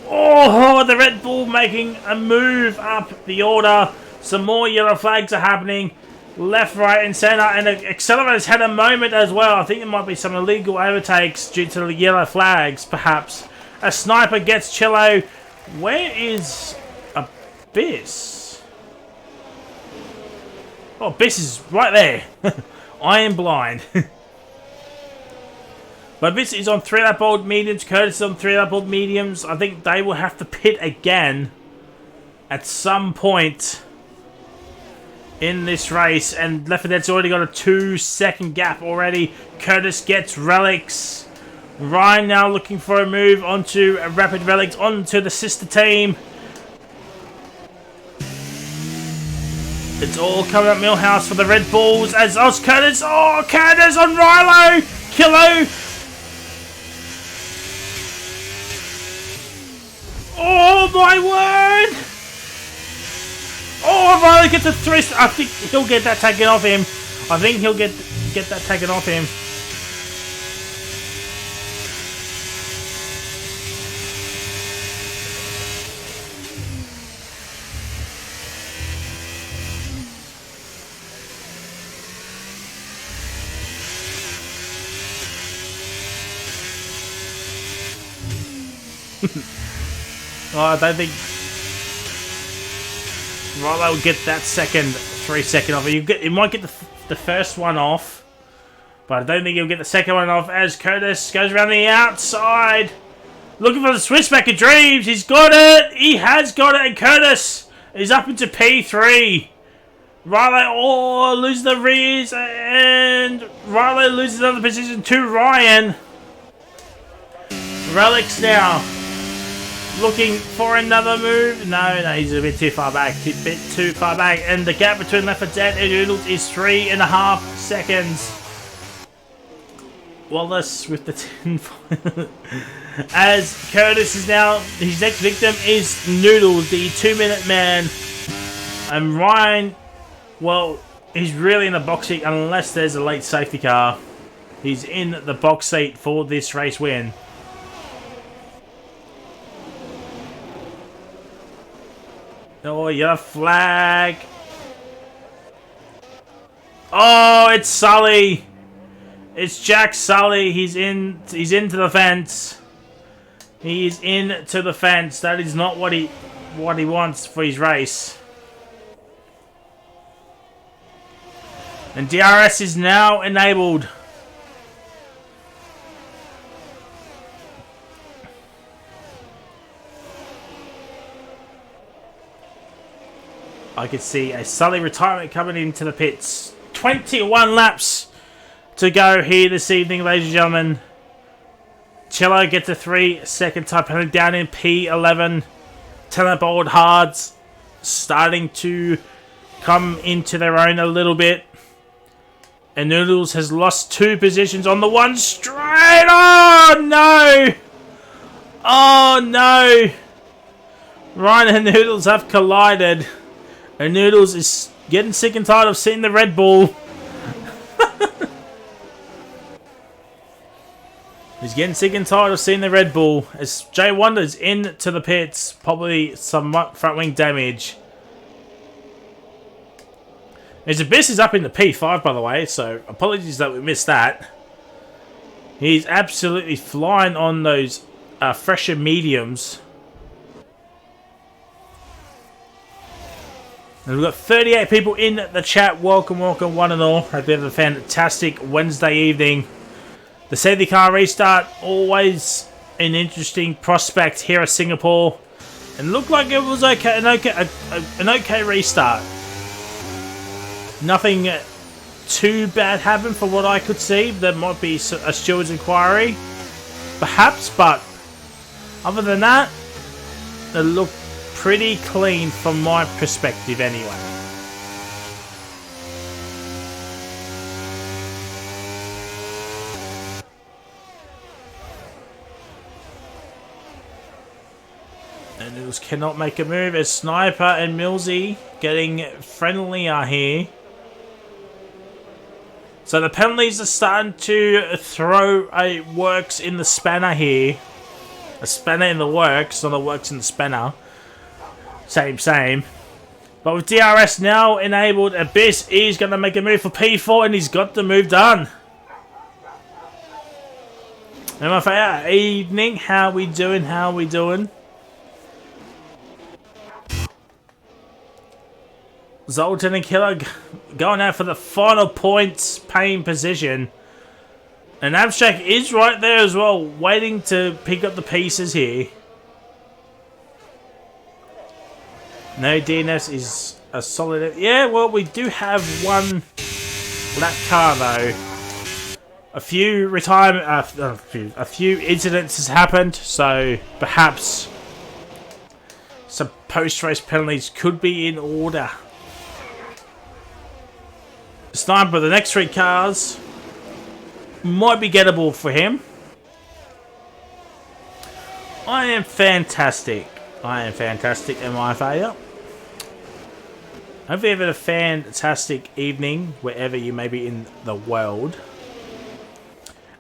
Oh, the Red Bull making a move up the order. Some more yellow flags are happening. Left, right, and centre. And the Accelerator's had a moment as well. I think there might be some illegal overtakes due to the yellow flags, perhaps. A sniper gets Chillo. Where is Abyss? Oh, Abyss is right there. I am blind. But Abyss is on 3-lap old mediums. Curtis is on 3-lap old mediums. I think they will have to pit again at some point in this race. And Left 4 Dead's already got a 2-second gap already. Curtis gets relics. Ryan now looking for a move onto Rapid Relics, onto the sister team. It's all coming up Millhouse for the Red Bulls as Curtis. Oh, Curtis on Rilo. Kilo. Oh my word. Oh, Rilo gets a 3. I think he'll get that taken off him. I think he'll get that taken off him. Oh, I don't think Rilo will get that 3-second off. He might get the first one off, but I don't think he'll get the second one off as Curtis goes around the outside. Looking for the switchback of dreams. He's got it. He has got it. And Curtis is up into P3. Rilo loses the rears. And Rilo loses another position to Ryan. Relics now looking for another move. No, he's a bit too far back. And the gap between Left 4 Dead and Noodles is 3.5 seconds. Wallace with the 10. As Curtis is now, his next victim is Noodles, the 2-minute man. And Ryan, well, he's really in the box seat unless there's a late safety car. He's in the box seat for this race win. Oh, yellow flag. Oh, it's Sully. It's Jack Sully. He's into the fence. He's into the fence. That is not what he wants for his race. And DRS is now enabled. I could see a Sully retirement coming into the pits. 21 laps to go here this evening, ladies and gentlemen. Cello gets a 3-second time penalty down in P11. 10-lap old hards starting to come into their own a little bit. And Noodles has lost 2 positions on the one straight. Oh, no. Oh, no. Ryan and Noodles have collided. And Noodles is getting sick and tired of seeing the Red Bull. He's getting sick and tired of seeing the Red Bull. As Jay Wonder's into the pits. Probably some front wing damage. His Abyss is up in the P5, by the way. So apologies that we missed that. He's absolutely flying on those fresher mediums. And we've got 38 people in the chat. Welcome, one and all. Hope you have a fantastic Wednesday evening. The safety car restart, always an interesting prospect here at Singapore. And looked like it was okay, an okay restart. Nothing too bad happened from what I could see. There might be a steward's inquiry, perhaps, but other than that, it looked pretty clean from my perspective anyway. Noodles cannot make a move as Sniper and Millsy getting friendlier here. So the penalties are starting to throw a works in the spanner here. A spanner in the works, not a works in the spanner. Same. But with DRS now enabled, Abyss is going to make a move for P4 and he's got the move done. MFA, evening, how we doing? Zoltan and Killer going out for the final points paying position. And Abstract is right there as well, waiting to pick up the pieces here. No, DNS is a solid... Yeah, well, we do have one lap car though. A few retirement... a few incidents has happened, so perhaps some post-race penalties could be in order. Sniper, the next 3 cars might be gettable for him. I am fantastic, in my favour. Hope you have a fantastic evening wherever you may be in the world.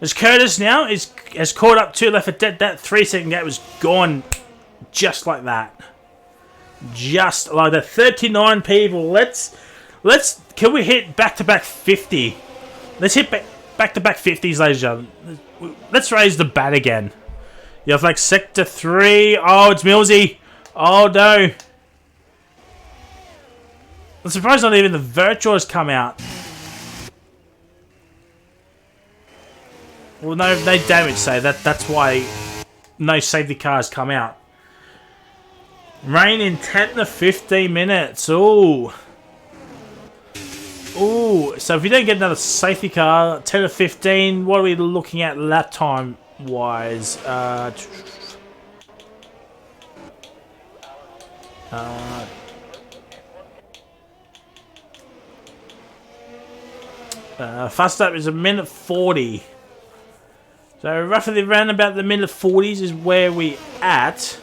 As Curtis now has caught up 2 left for dead. That 3-second gap was gone just like that. Just like that. 39 people. Can we hit back-to-back 50? Let's hit back-to-back 50s, ladies and gentlemen. Let's raise the bat again. You have like Sector 3. Oh, it's Millsy. Oh, no. I'm surprised not even the virtual has come out. Well, no damage save. That's why no safety cars come out. Rain in 10 to 15 minutes. Ooh. Ooh, so if we don't get another safety car, 10 to 15, what are we looking at lap time wise? Fast lap is a minute 40. So roughly around about the minute 40s is where we at.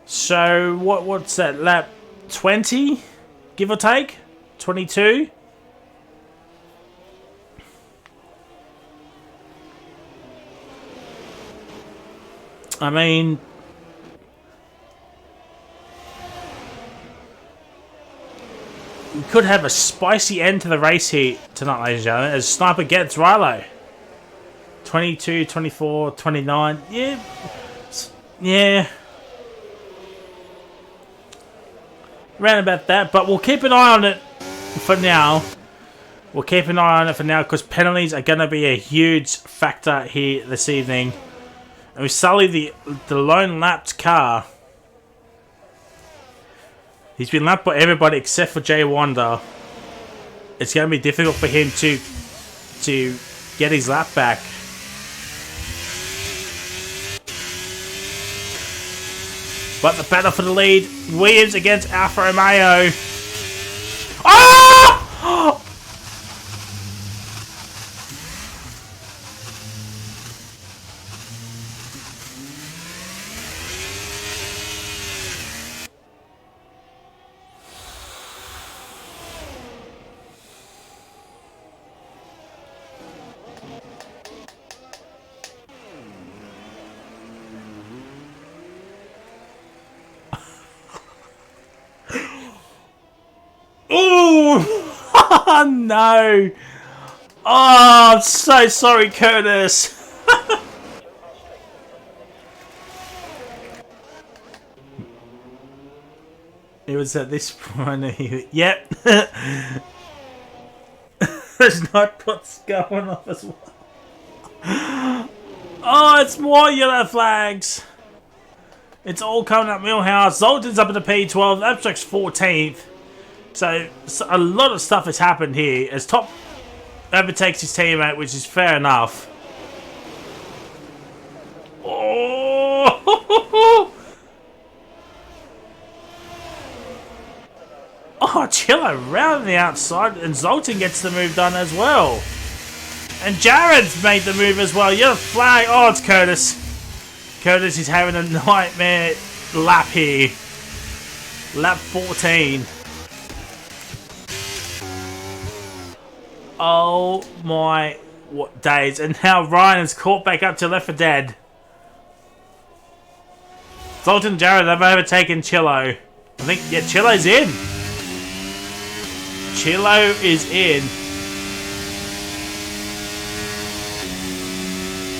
So what's that, lap 20, give or take? 22. I mean, we could have a spicy end to the race here tonight, ladies and gentlemen, as Sniper gets Rilo. 22, 24, 29. Yeah. Around about that, but we'll keep an eye on it for now. Because penalties are going to be a huge factor here this evening. And with Sully, the lone lapped car, he's been lapped by everybody except for Jay Wonder. It's going to be difficult for him to get his lap back. But the battle for the lead, Williams against Alfa Romeo. Oh! Ooh! Oh, no! Oh, I'm so sorry, Curtis. It was at this point. Yep. There's not what's going on as well. Oh, it's more yellow flags. It's all coming up Millhouse. Zoltan's up at the P12. Abstract's 14th. So a lot of stuff has happened here as Top overtakes his teammate, which is fair enough. Oh! Oh, Chillo round the outside, and Zoltan gets the move done as well. And Jared's made the move as well. Yellow flag. Oh, it's Curtis. Curtis is having a nightmare lap here. Lap 14. Oh my what days. And now Ryan is caught back up to Left 4 Dead. Zoltan and Jared have overtaken Chillo. I think, yeah, Chillo's in. Chillo is in.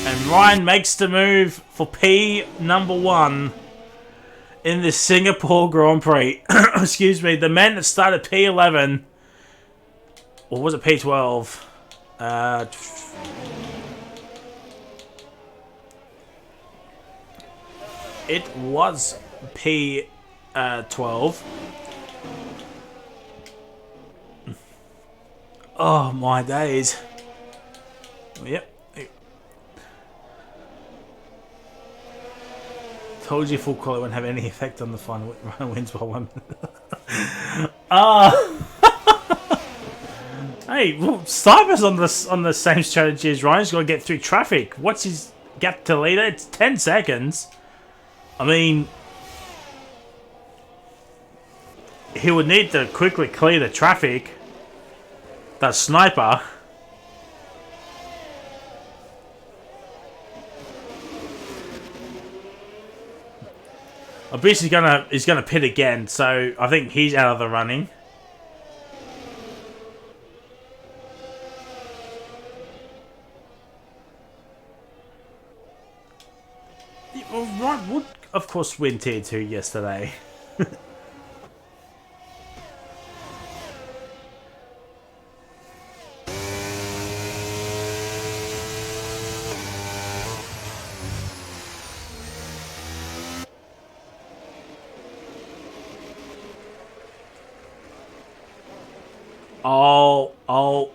And Ryan makes the move for P number 1 in the Singapore Grand Prix. Excuse me, the man that started P11, or was it P12? It was P12. Oh my days. Yep. Told you full quality wouldn't have any effect on the final. Ryan wins by 1 minute. Hey, well, Sniper's on the same strategy as Ryan. He's got to get through traffic. What's his gap to leader? It's 10 seconds. I mean, he would need to quickly clear the traffic. That Sniper. Obviously he's gonna pit again, so I think he's out of the running. Well, Ryan would, of course, win Tier 2 yesterday.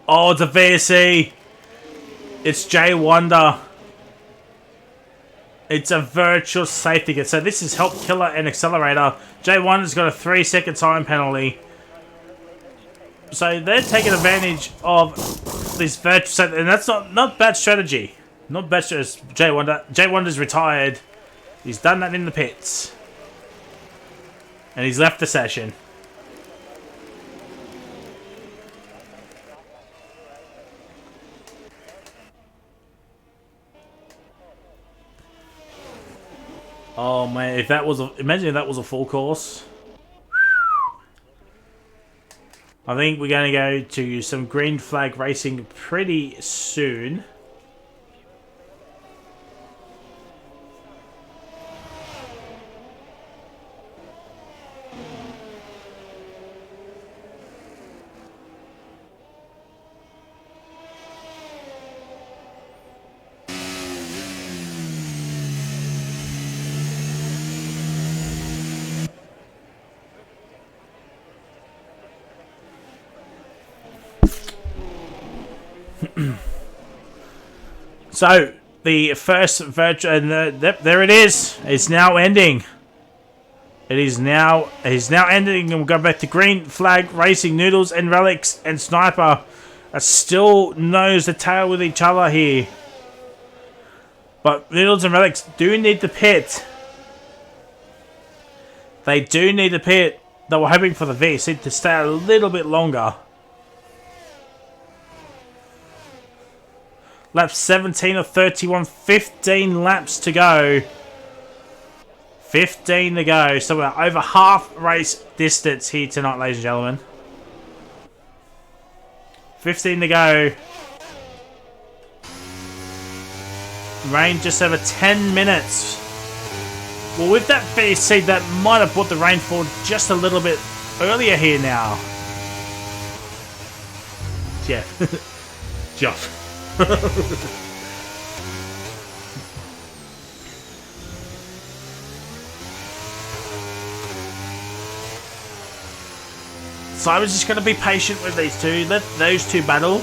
Oh, it's a VSE. It's Jay Wonder. It's a virtual safety kit. So this is Help Killer and Accelerator. Jay Wonder's got a 3-second time penalty. So they're taking advantage of this virtual, and that's not bad strategy. Not bad strategy. Jay Wonder. Jay Wonder's retired. He's done that in the pits. And he's left the session. Oh man, if that was imagine if that was a full course. I think we're going to go to some green flag racing pretty soon. So the first virtual, there it is. It's now ending. It is now ending, and we'll go back to green flag racing. Noodles and Relics and Sniper are still nose to tail with each other here. But Noodles and Relics do need the pit. They do need the pit. They were hoping for the VC to stay a little bit longer. Lap 17 of 31, 15 laps to go. 15 to go. So we're over half race distance here tonight, ladies and gentlemen. 15 to go. Rain just over 10 minutes. Well, with that VC, that might have brought the rain forward just a little bit earlier here now. Yeah. Jeff. So I was just going to be patient with these two. Let those two battle.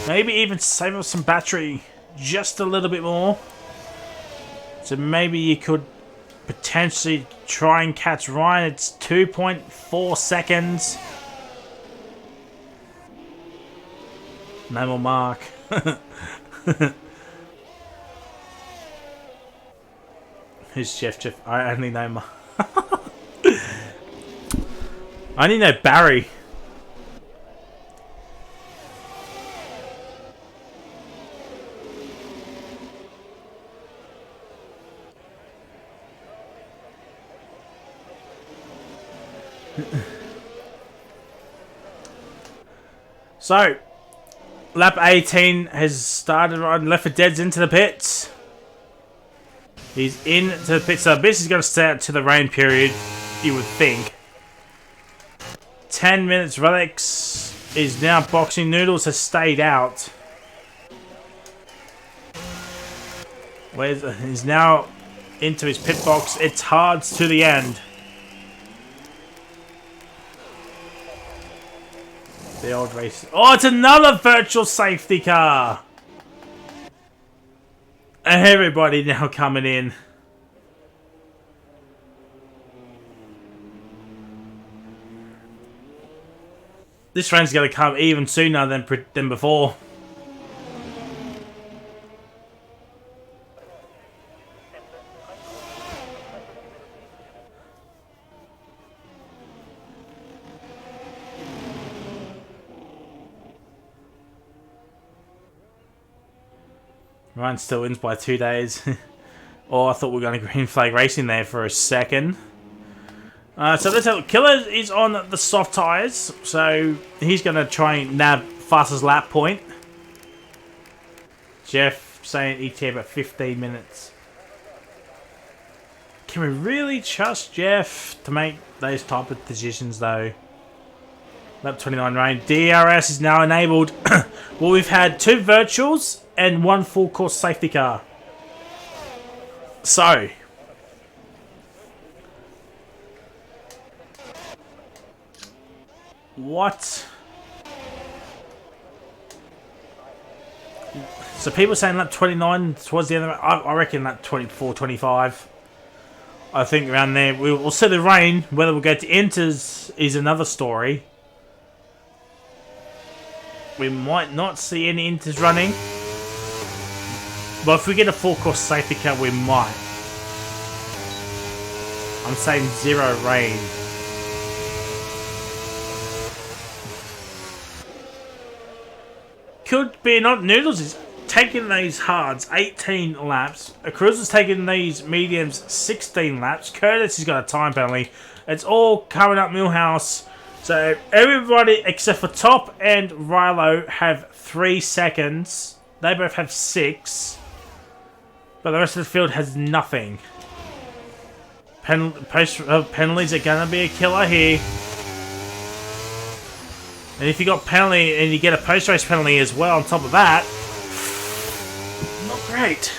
Maybe even save up some battery just a little bit more. So maybe you could potentially try and catch Ryan. It's 2.4 seconds. No more Mark. Who's Jeff? Jeff? I only know I only know Barry. So, lap 18 has started on Left 4 Dead's into the pits. He's into the pits, so this is going to stay out to the rain period, you would think. 10 minutes, Relics is now boxing. Noodles has stayed out. He's now into his pit box. It's hard to the end. The old race. Oh, it's another virtual safety car. Everybody now coming in. This rain's going to come even sooner than before. Ryan still wins by 2 days. Oh, I thought we were going to green flag racing there for a second. So let's have Killer is on the soft tyres, so he's going to try and nab fastest lap point. Jeff saying ETA about 15 minutes. Can we really trust Jeff to make those type of decisions though? Lap 29 rain. DRS is now enabled. Well, we've had 2 virtuals and 1 full course safety car. So, what? So people saying lap 29 towards the end of it. I reckon lap 24, 25. I think around there. We'll see the rain. Whether we'll get to inters is another story. We might not see any inters running. But if we get a full course safety car, we might. I'm saying 0 rain. Could be not. Noodles is taking these hards 18 laps. Cruz is taking these mediums 16 laps. Curtis has got a time penalty. It's all coming up Millhouse. So everybody except for Top and Rilo have 3 seconds. They both have 6. But the rest of the field has nothing. Penalties are going to be a killer here. And if you got penalty and you get a post-race penalty as well on top of that, not great.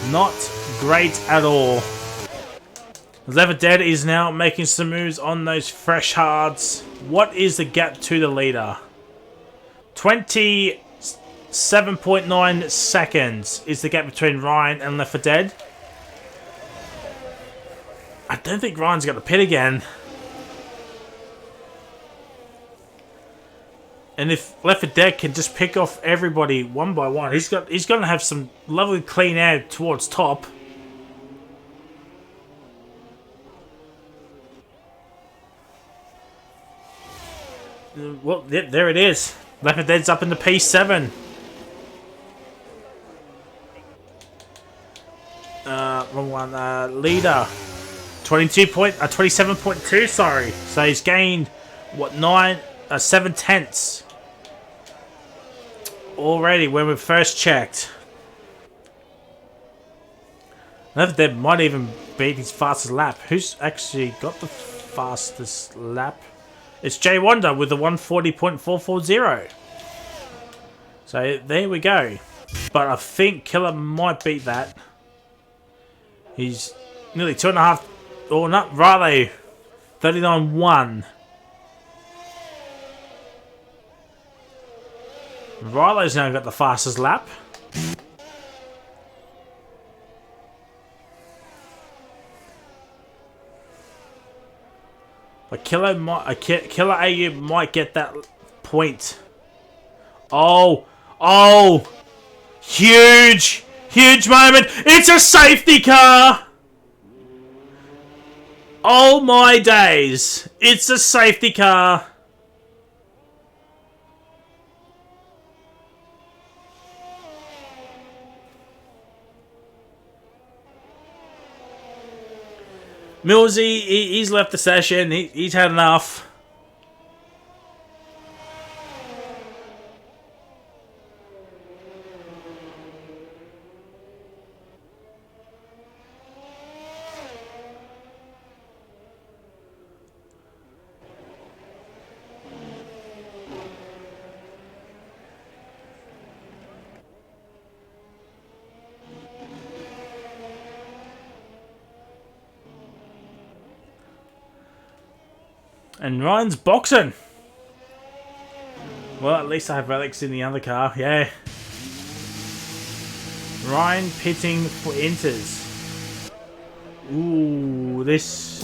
Not great at all. Leather Dead is now making some moves on those fresh hards. What is the gap to the leader? 27.9 seconds is the gap between Ryan and Left 4 Dead. I don't think Ryan's got the pit again. And if Left 4 Dead can just pick off everybody one by one, he's going to have some lovely clean air towards Top. Well, yep, there it is. Left 4 Dead's up in the P7. Wrong one. Leader. 27.2, sorry. So he's gained, what, 7 tenths. Already when we first checked. Left 4 Dead might even beat his fastest lap. Who's actually got the fastest lap? It's Jay Wonder with the 140.440. So there we go. But I think Killer might beat that. He's nearly 2.5, or not, rather 39.1. Rilo's now got the fastest lap. But Killer AU might get that point. Oh! Huge! Huge moment. It's a safety car. Oh my days. It's a safety car. Millsy, he's left the session. He's had enough. And Ryan's boxing. Well, at least I have relics in the other car. Yeah. Ryan pitting for Inters. Ooh, this.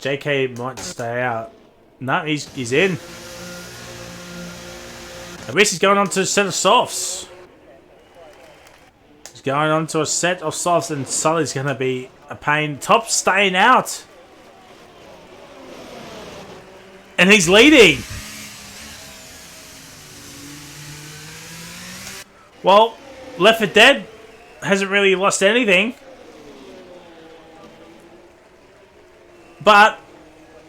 JK might stay out. No, he's in. At least he's going on to a set of softs. He's going on to a set of softs, and Sully's going to be a pain. Top staying out. And he's leading. Well, Left 4 Dead hasn't really lost anything. But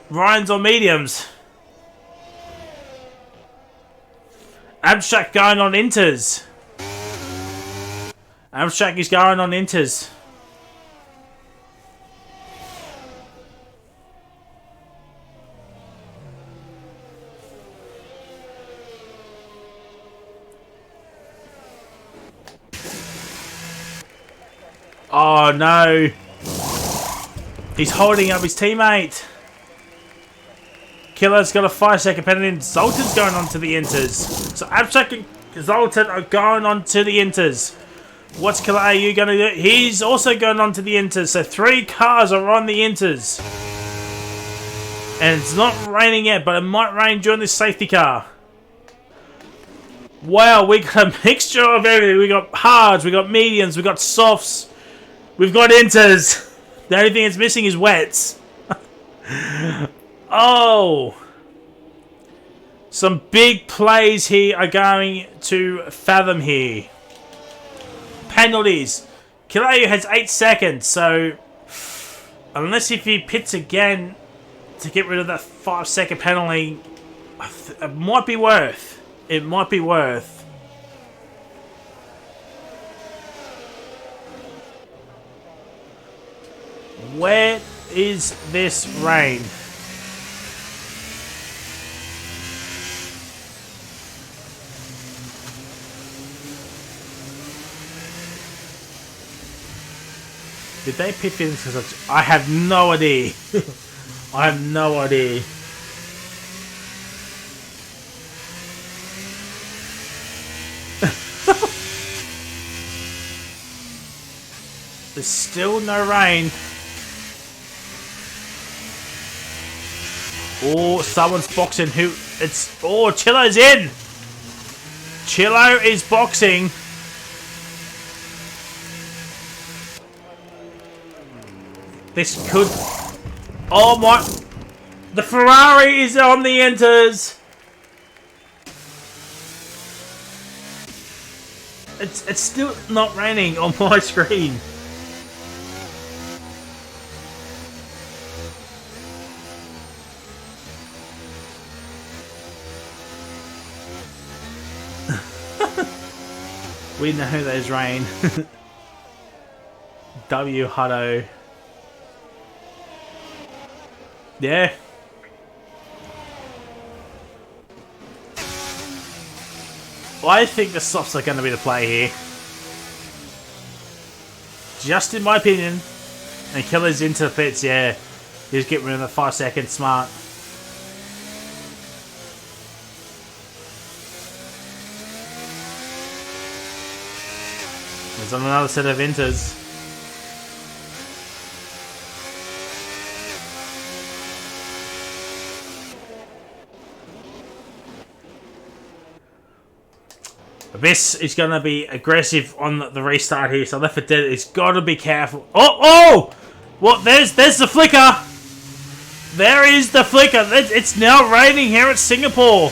Ryan's on mediums. Abstract going on Inters. Abstract is going on Inters. Oh no. He's holding up his teammate. Killer's got a 5-second penalty. Zoltan's going on to the Inters. So Abstract and Zoltan are going on to the Inters. What's Killer AU going to do? He's also going on to the Inters. So 3 cars are on the Inters. And it's not raining yet, but it might rain during this safety car. Wow, we got a mixture of everything. We got hards, we got mediums, we got softs. We've got Inters. The only thing that's missing is wets. Oh. Some big plays here are going to fathom here. Penalties. Kilayu has 8 seconds, so unless if he pits again to get rid of that 5-second penalty, it might be worth. It might be worth. Where is this rain? Did they pit in? I have no idea. I have no idea. There's still no rain. Oh, someone's boxing. Who? It's. Oh, Chillo's in. Chillo is boxing. This could. Oh my. The Ferrari is on the Inters. It's still not raining on my screen. We know there's rain. W Hutto. Yeah. I think the softs are going to be the play here. Just in my opinion. And Killer's into the pits, yeah. He's getting rid of the 5 seconds, smart. There's another set of Inters. Abyss is going to be aggressive on the restart here, so Left 4 Dead has got to be careful. Oh! Well, there's the flicker. There is the flicker. It's now raining here at Singapore.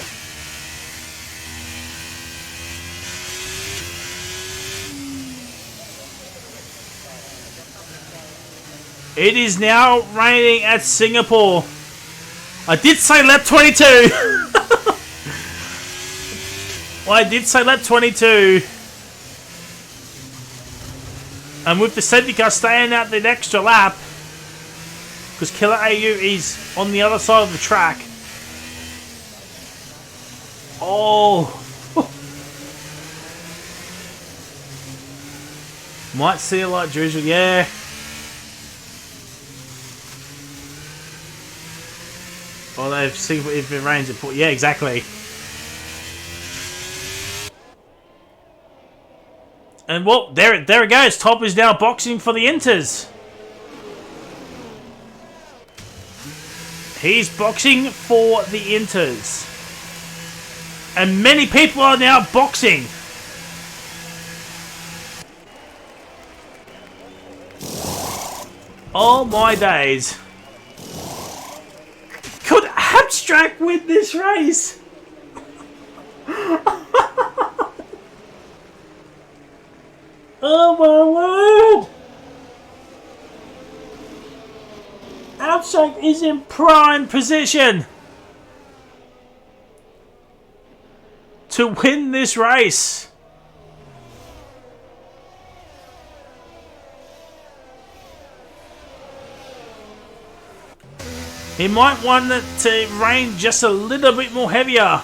It is now raining at Singapore. I did say lap 22. Well, I did say lap 22. And with the safety car staying out the extra lap, because Killer AU is on the other side of the track. Oh. Might see a light drizzle, yeah. Oh, they've seen if it rains, yeah, exactly. And well, there it goes. Top is now boxing for the Inters. He's boxing for the Inters. And many people are now boxing. Oh my days. Could Abstract win this race? Oh my word! Abstract is in prime position to win this race. He might want it to rain just a little bit more heavier.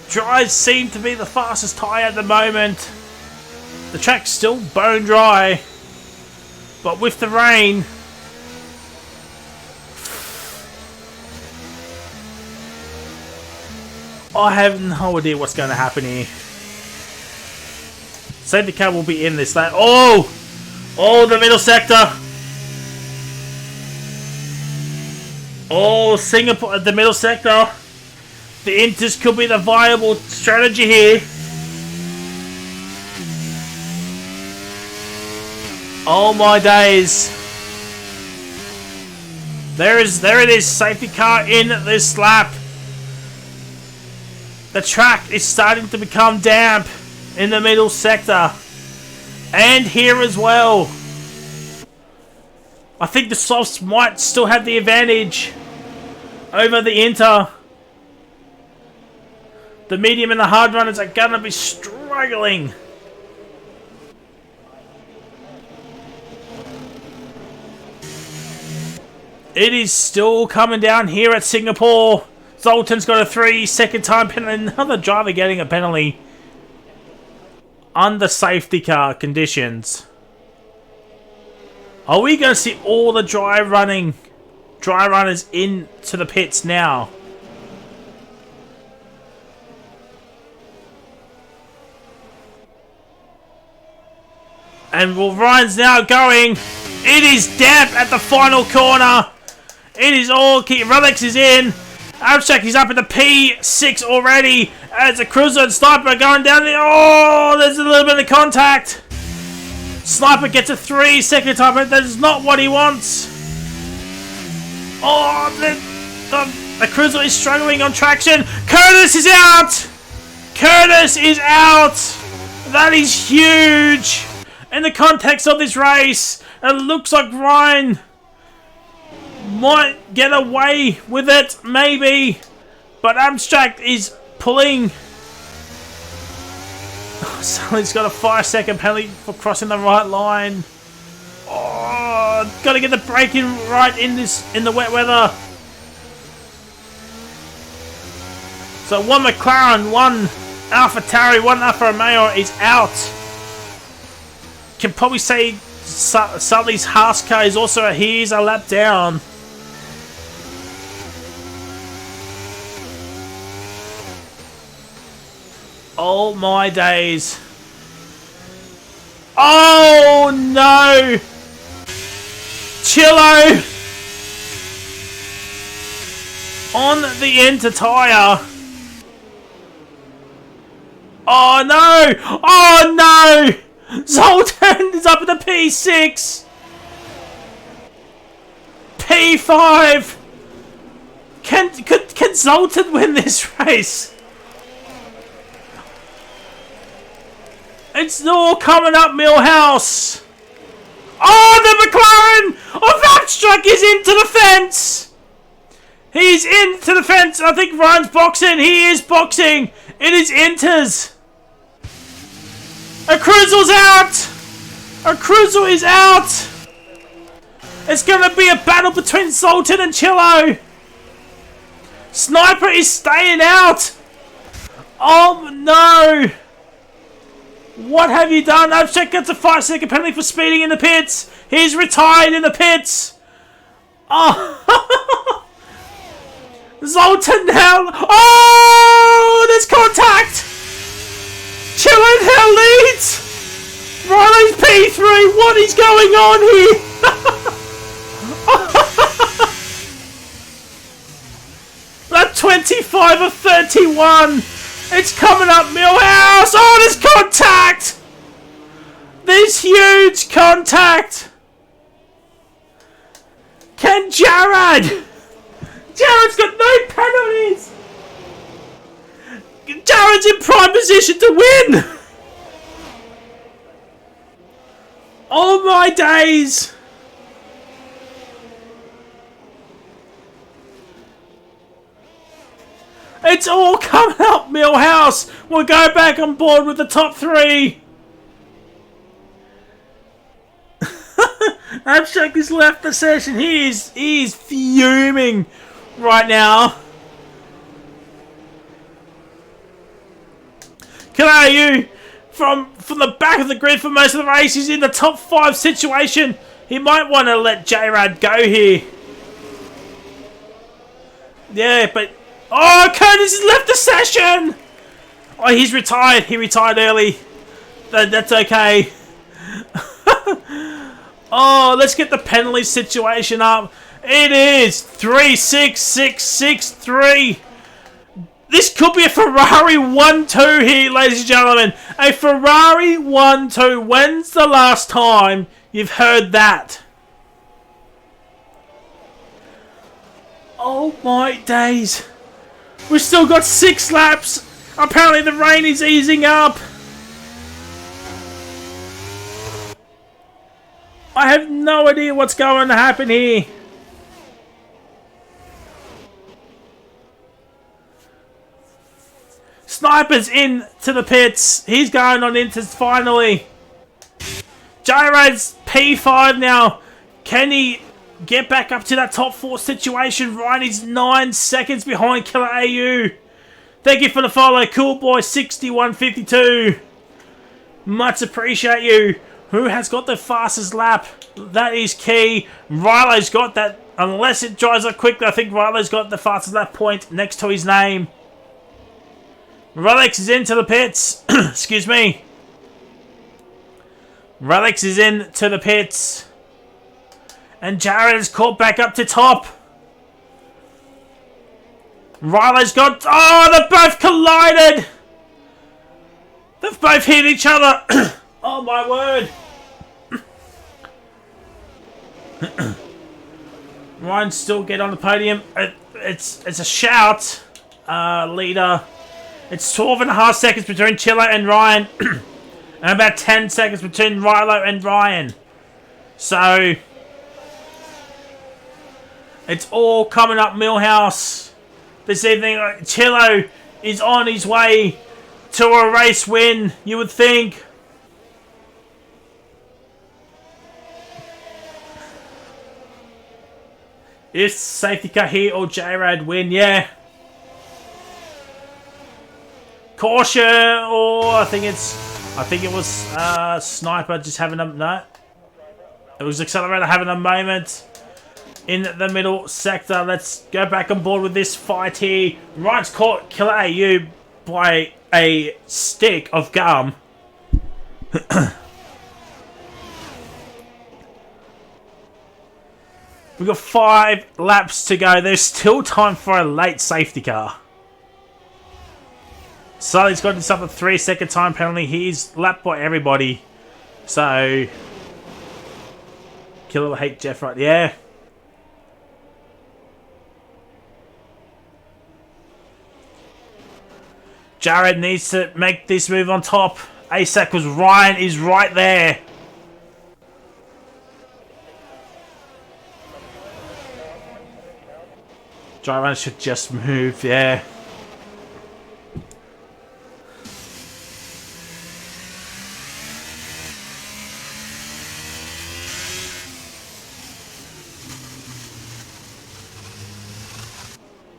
Dries seem to be the fastest tyre at the moment. The track's still bone dry, but with the rain, I have no idea what's going to happen here. Safety car will be in this lap. Oh! Oh, the middle sector. Oh, Singapore, the middle sector. The Inters could be the viable strategy here. Oh my days. There it is, safety car in this lap. The track is starting to become damp in the middle sector. And here as well. I think the softs might still have the advantage over the Inter. The medium and the hard runners are going to be struggling. It is still coming down here at Singapore. Zoltan's got a 3-second time penalty. Another driver getting a penalty under safety car conditions. Are we going to see all the dry runners into the pits now? And well, Ryan's now going. It is damp at the final corner. It is all key. Relics is in. Abstract is up in the P6 already. As a Cruiser and Sniper going down there. Oh, there's a little bit of contact. Sniper gets a 3-second time, but that is not what he wants. Oh, the Cruiser is struggling on traction. Curtis is out. Curtis is out. That is huge. In the context of this race, it looks like Ryan might get away with it, maybe. But Abstract is pulling. So he's got a 5-second penalty for crossing the right line. Oh, got to get the braking right in the wet weather. So one McLaren, one Alpha Tauri, one Alfa Romeo is out. Can probably say Sully's Haas car is also he's a lap down. Oh my days. Oh no! Chillo on the enter tire. Oh no! Oh no! Zoltan is up in the P6. P5. Can Zoltan win this race? It's all coming up, Millhouse. Oh, the McLaren of Abstract is into the fence. He's into the fence. I think Ryan's boxing. He is boxing. It is Inters. A Cruisel's out. A Cruisel is out. It's going to be a battle between Zoltan and Chillo. Sniper is staying out. Oh no. What have you done? Abstract gets a 5-second penalty for speeding in the pits. He's retired in the pits. Oh. Zoltan now. Oh, there's contact. Chillo now leads. Riley's P3. What is going on here? That 25 of 31. It's coming up, Millhouse. Oh, there's contact. There's huge contact. Can Jared? Jared's got no penalties. Jared's in prime position to win. Oh my days. It's all coming up, Millhouse. We'll go back on board with the top 3. Abstract has left the session. He is fuming right now. Kalayu from the back of the grid for most of the race. He's in the top 5 situation. He might want to let J-Rad go here. Yeah, but... Oh, Curtis has left the session! Oh, he's retired. He retired early. That's okay. Oh, let's get the penalty situation up. It is 3-6-6-6-3. This could be a Ferrari 1-2 here, ladies and gentlemen. A Ferrari 1-2. When's the last time you've heard that? Oh my days. We've still got 6 laps. Apparently the rain is easing up. I have no idea what's going to happen here. Sniper's in to the pits. He's going on into finally. J-Rad's P5 now. Can he get back up to that top 4 situation? Ryan is 9 seconds behind Killer AU. Thank you for the follow. Cool Boy 6152. Much appreciate you. Who has got the fastest lap? That is key. Rilo's got that. Unless it dries up quickly, I think Rilo's got the fastest lap point next to his name. Relics is into the pits. Excuse me. Relics is into the pits. And Jared is caught back up to top. Rilo's got... Oh, they've both collided. They've both hit each other. Oh, my word. Ryan still get on the podium. It's a shout. Leader. It's 12.5 seconds between Chillo and Ryan. And about 10 seconds between Rilo and Ryan. So... It's all coming up Millhouse this evening. Chillo is on his way to a race win, you would think. Is safety car here or J-Rad win? Yeah. Caution, or I think it was Sniper just having a no. It was Accelerator having a moment in the middle sector. Let's go back on board with this fight here. Ryan's caught Killer AU by a stick of gum. We've got 5 laps to go. There's still time for a late safety car. Sully's got himself a 3-second time penalty. He's lapped by everybody. So, Killer will hate Jeff right there. Jared needs to make this move on top ASAP because Ryan is right there. Jared should just move, yeah.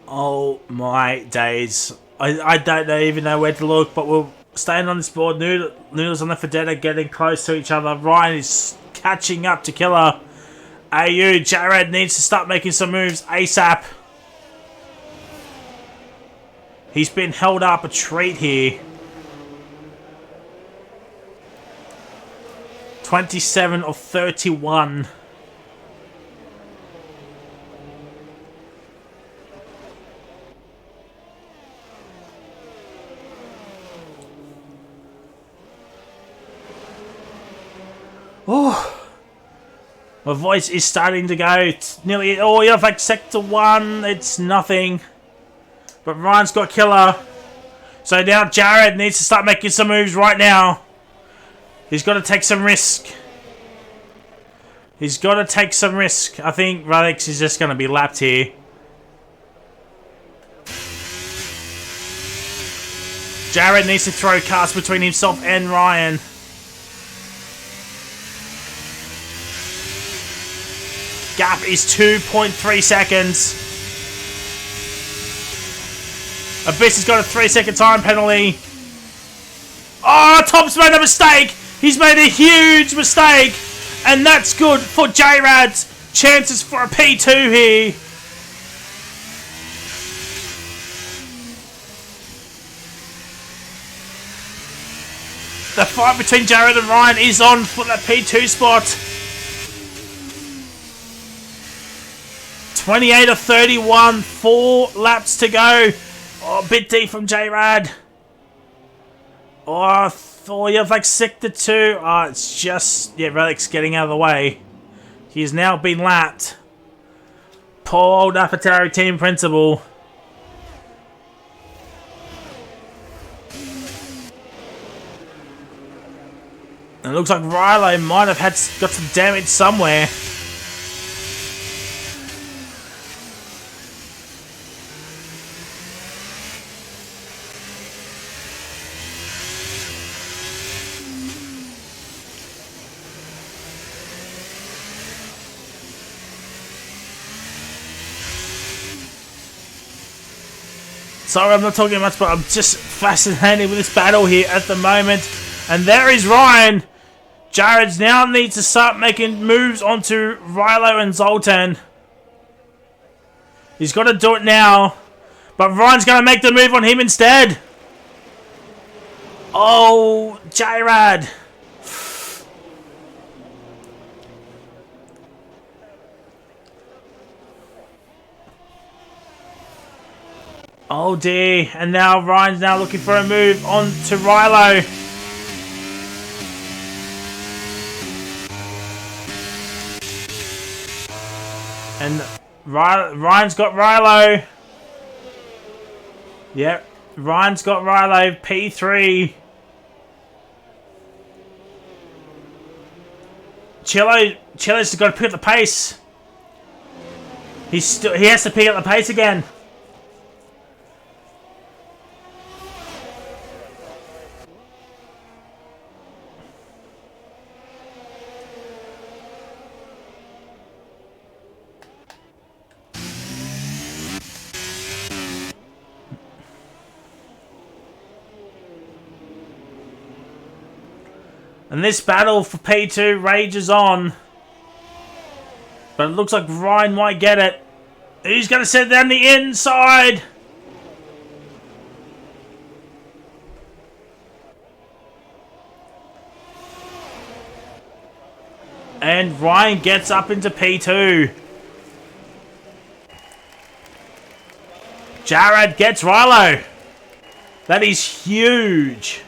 Oh my days. I don't even know where to look, but we'll staying on this board. Noodles and the Fedetta getting close to each other. Ryan is catching up to Killer. AU, Jared needs to start making some moves ASAP. He's been held up a treat here. 27 of 31. Oh, my voice is starting to go. It's nearly. Oh, yeah, like sector 1. It's nothing. But Ryan's got Killer. So now Jared needs to start making some moves right now. He's got to take some risk. He's got to take some risk. I think Radix is just going to be lapped here. Jared needs to throw cars between himself and Ryan. Gap is 2.3 seconds. Abyss has got a 3-second time penalty. Oh, Tom's made a mistake. He's made a huge mistake. And that's good for J-Rad's chances for a P2 here. The fight between Jared and Ryan is on for that P2 spot. 28 of 31, 4 laps to go. Oh, a bit deep from J-Rad. Oh, you have like sector 2. Oh, it's just, yeah, Relic's getting out of the way. He has now been lapped. Poor old Apatari team principal. And it looks like Rilo might have got some damage somewhere. Sorry, I'm not talking much, but I'm just fascinated with this battle here at the moment. And there is Ryan. Jared now needs to start making moves onto Rilo and Zoltan. He's got to do it now. But Ryan's going to make the move on him instead. Oh, J-Rad. Oh dear, and now Ryan's now looking for a move on to Rilo. And Ryan's got Rilo. Yep, Ryan's got Rilo, P3. Cello's got to pick up the pace. He has to pick up the pace again. And this battle for P2 rages on. But it looks like Ryan might get it. He's going to set down the inside. And Ryan gets up into P2. Jared gets Rilo. That is huge.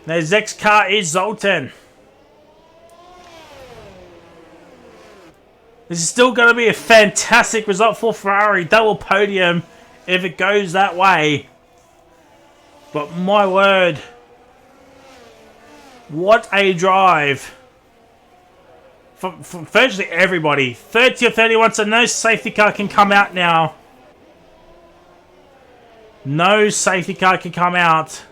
Now, his next car is Zoltan. This is still going to be a fantastic result for Ferrari. Double podium if it goes that way. But my word. What a drive. For virtually everybody. 30 or 31, so no safety car can come out now. No safety car can come out.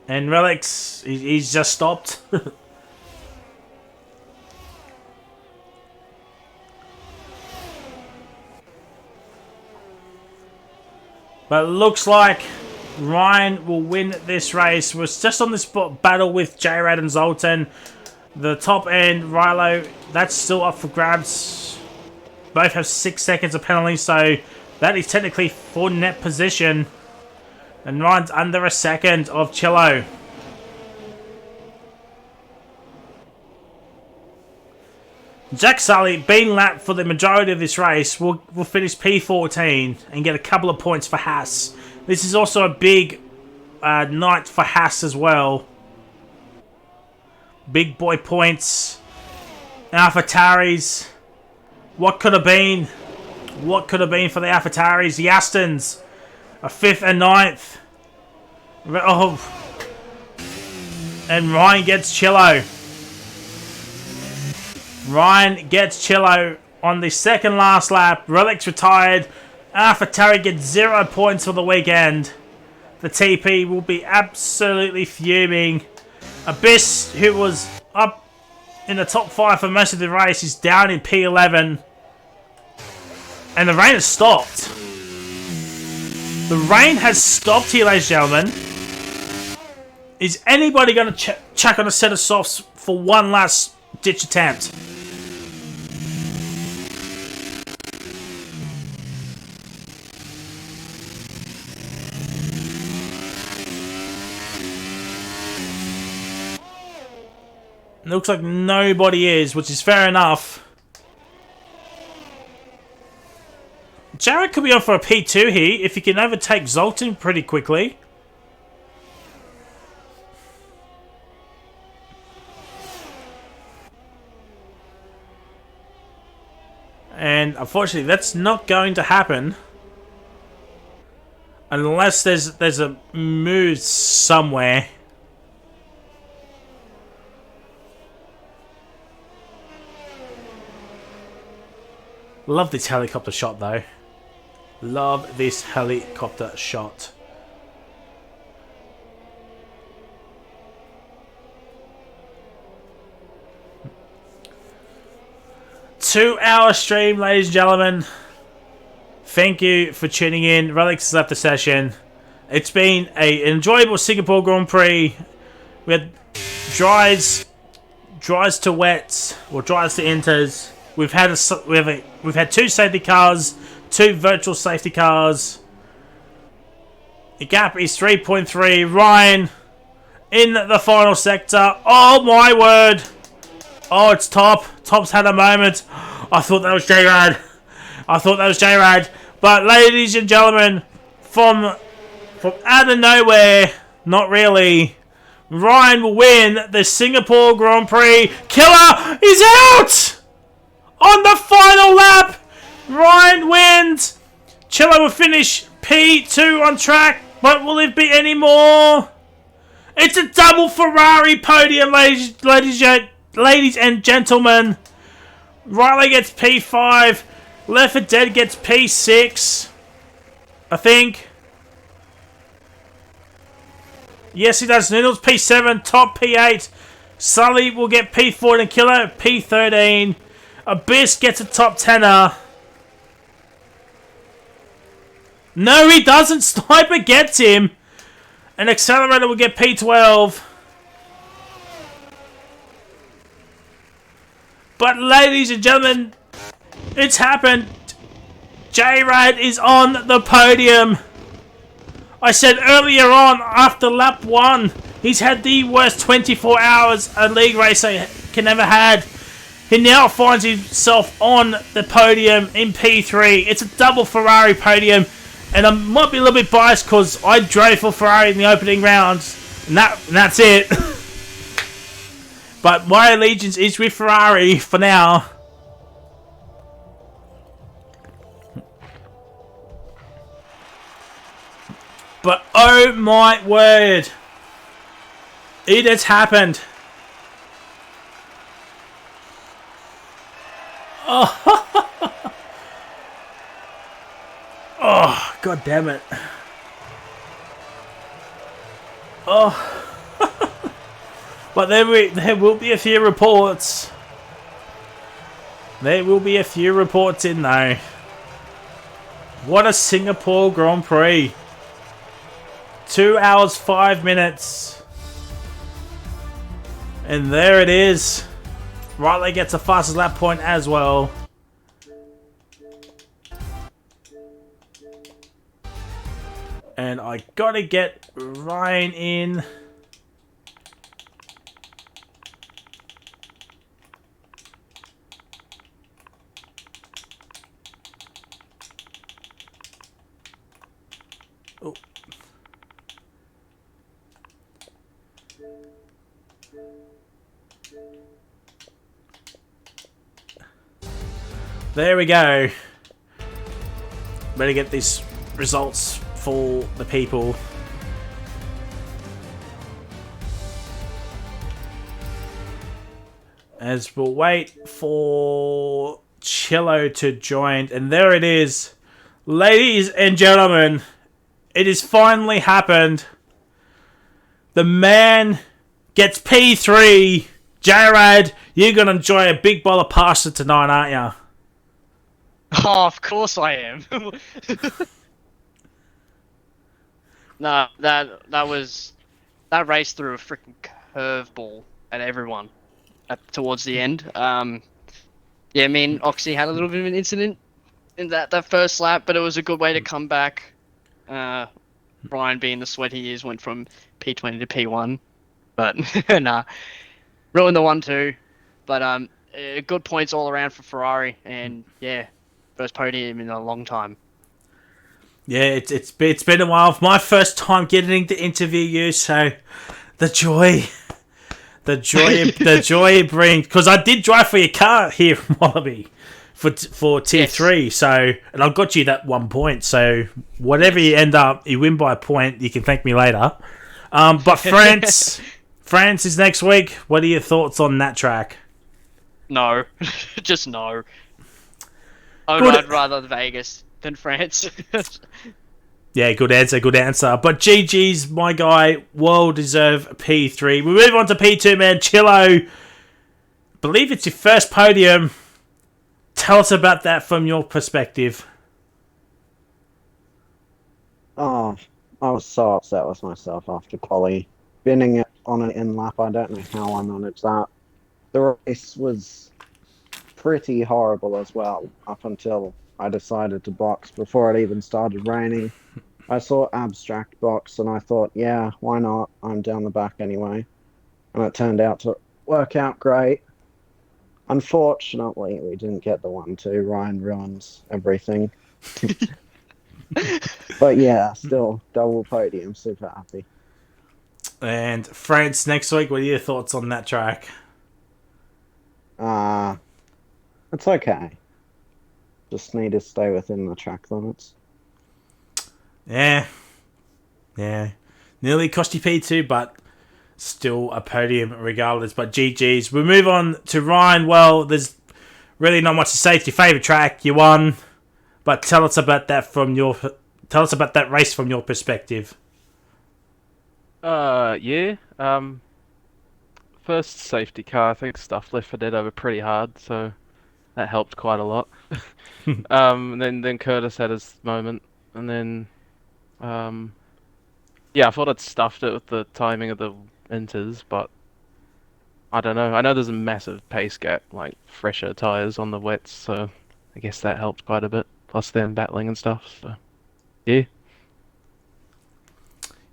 And Relics, he's just stopped. But it looks like Ryan will win this race. We're just on this battle with J-Rad and Zoltan. The top end, Rilo, that's still up for grabs. Both have 6 seconds of penalty, so that is technically for net position. And Ryan's under a second of Chillo. Jack Sully, being lapped for the majority of this race, will finish P14 and get a couple of points for Haas. This is also a big night for Haas as well. Big boy points. AlphaTauris. What could have been? What could have been for the AlphaTauris? The Astons. A 5th and 9th. Oh. And Ryan gets Chillo. Ryan gets Chillo on the second last lap. Relics retired. AlphaTauri gets 0 points for the weekend. The TP will be absolutely fuming. Abyss, who was up in the top 5 for most of the race, is down in P11. And the rain has stopped. The rain has stopped here, ladies and gentlemen. Is anybody going to chuck on a set of softs for one last ditch attempt? It looks like nobody is, which is fair enough. Jared could be on for a P2 here if he can overtake Zoltan pretty quickly. And unfortunately, that's not going to happen. Unless there's a move somewhere. Love this helicopter shot though. Love this helicopter shot. Two-hour stream, ladies and gentlemen. Thank you for tuning in. Relics has left the session. It's been an enjoyable Singapore Grand Prix. We had dries to wets, or dries to inters. We've had two safety cars, 2 virtual safety cars. The gap is 3.3. Ryan in the final sector. Oh my word! Oh, it's Top. Top's had a moment. I thought that was J-Rad. But ladies and gentlemen, from out of nowhere, not really, Ryan will win the Singapore Grand Prix. Killer is out! On the final lap, Ryan wins. Chillo will finish P2 on track, but will it be any more? It's a double Ferrari podium, ladies and gentlemen. Riley gets P5. Left 4 Dead gets P6. I think. Yes, he does. Noodles P7. Top P8. Sully will get P4 and Killer P13. Abyss gets a top 10er. No, he doesn't. Sniper gets him. And Accelerator will get P12. But ladies and gentlemen, it's happened. J-Rad is on the podium. I said earlier on, after lap 1, He's had the worst 24 hours a league racer can ever had. He now finds himself on the podium in P3. It's a double Ferrari podium, and I might be a little bit biased because I drove for Ferrari in the opening rounds, and that's it. But my allegiance is with Ferrari for now. But oh my word, it has happened. Oh, oh, god damn it. Oh. But there will be a few reports. There will be a few reports in though. What a Singapore Grand Prix. 2 hours, 5 minutes. And there it is. Riley gets a fastest lap point as well. And I gotta get Ryan in. Oh. There we go. Better get these results for the people. As we'll wait for Chillo to join. And there it is. Ladies and gentlemen, it has finally happened. The man gets P3. J-Rad, you're going to enjoy a big bowl of pasta tonight, aren't you? Oh, of course I am. No, that race threw a freaking curveball at everyone towards the end. Yeah, me and Oxy had a little bit of an incident in that first lap, but it was a good way to come back. Brian, being the sweat he is, went from P20 to P1, but nah, ruined the 1-2. But good points all around for Ferrari, and yeah, first podium in a long time. Yeah, it's been a while. My first time getting to interview you, so the joy it brings. Because I did drive for your car here from Wallaby for tier 3, so and I got you that 1 point. So whatever you end up, you win by a point. You can thank me later. But France is next week. What are your thoughts on that track? No, just no. I'd rather Vegas than France. Yeah, good answer. But GG's, my guy, well-deserved P3. We move on to P2, man. Chillo, believe it's your first podium. Tell us about that from your perspective. Oh, I was so upset with myself after quali. Binning it on an in-lap, I don't know how I managed that. The race was pretty horrible as well, up until I decided to box before it even started raining. I saw Abstract box and I thought, yeah, why not? I'm down the back anyway. And it turned out to work out great. Unfortunately, we didn't get the 1-2. Ryan ruins everything. But yeah, still, double podium. Super happy. And France next week, what are your thoughts on that track? It's okay. Just need to stay within the track limits. Yeah. Nearly cost you P2, but still a podium regardless. But GG's. We move on to Ryan. Well, there's really not much to say. It's your favourite track. You won. But tell us about that race from your perspective. Yeah. First safety car, I think Stuff left for dead over pretty hard, so that helped quite a lot. And then Curtis had his moment, and then yeah, I thought I'd stuffed it with the timing of the inters, but I don't know. I know there's a massive pace gap, like fresher tyres on the wets, so I guess that helped quite a bit. Plus them battling and stuff, so yeah.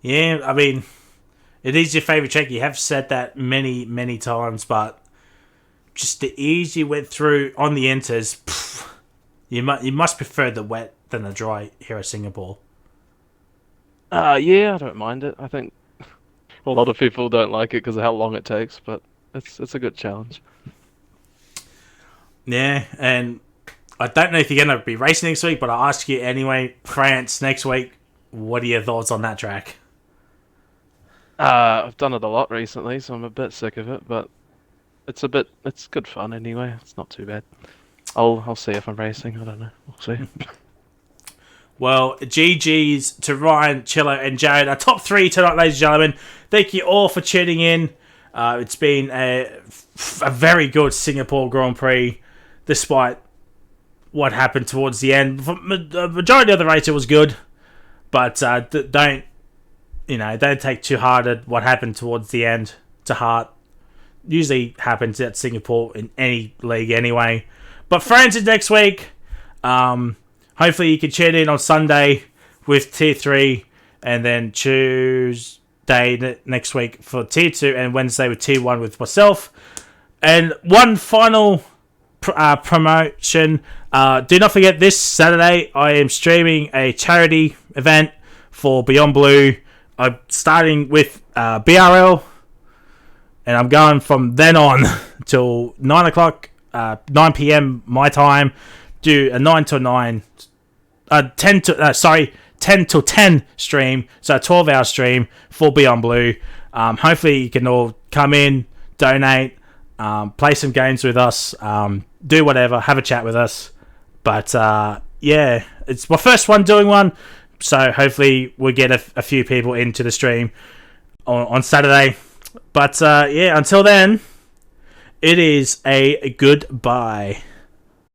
Yeah, I mean, It is your favourite track. You have said that many, many times, but just the ease you went through on the enters, you must prefer the wet than the dry here at Singapore. Yeah, I don't mind it. I think a lot of people don't like it because of how long it takes, but it's a good challenge. Yeah, and I don't know if you're going to be racing next week, but I'll ask you anyway. France next week, what are your thoughts on that track? I've done it a lot recently, so I'm a bit sick of it, but it's good fun anyway. It's not too bad. I'll see if I'm racing. I don't know. We'll see. Well, GG's to Ryan, Chillo, and Jared. Our top three tonight, ladies and gentlemen. Thank you all for tuning in. It's been a very good Singapore Grand Prix, despite what happened towards the end. The majority of the race, it was good, but don't take too hard at what happened towards the end to heart. Usually happens at Singapore in any league anyway. But France is next week. Hopefully you can tune in on Sunday with Tier 3, and then Tuesday next week for Tier 2, and Wednesday with Tier 1 with myself. And one final promotion. Do not forget, this Saturday I am streaming a charity event for Beyond Blue. I'm starting with BRL, and I'm going from then on till 9 o'clock, 9 p.m. my time. Do a 9 to 9, 10 till 10 stream, so a 12-hour stream for Beyond Blue. Hopefully you can all come in, donate, play some games with us, do whatever, have a chat with us. But yeah, it's my first one doing one, so hopefully we'll get a few people into the stream on Saturday. But yeah, until then, it is a goodbye.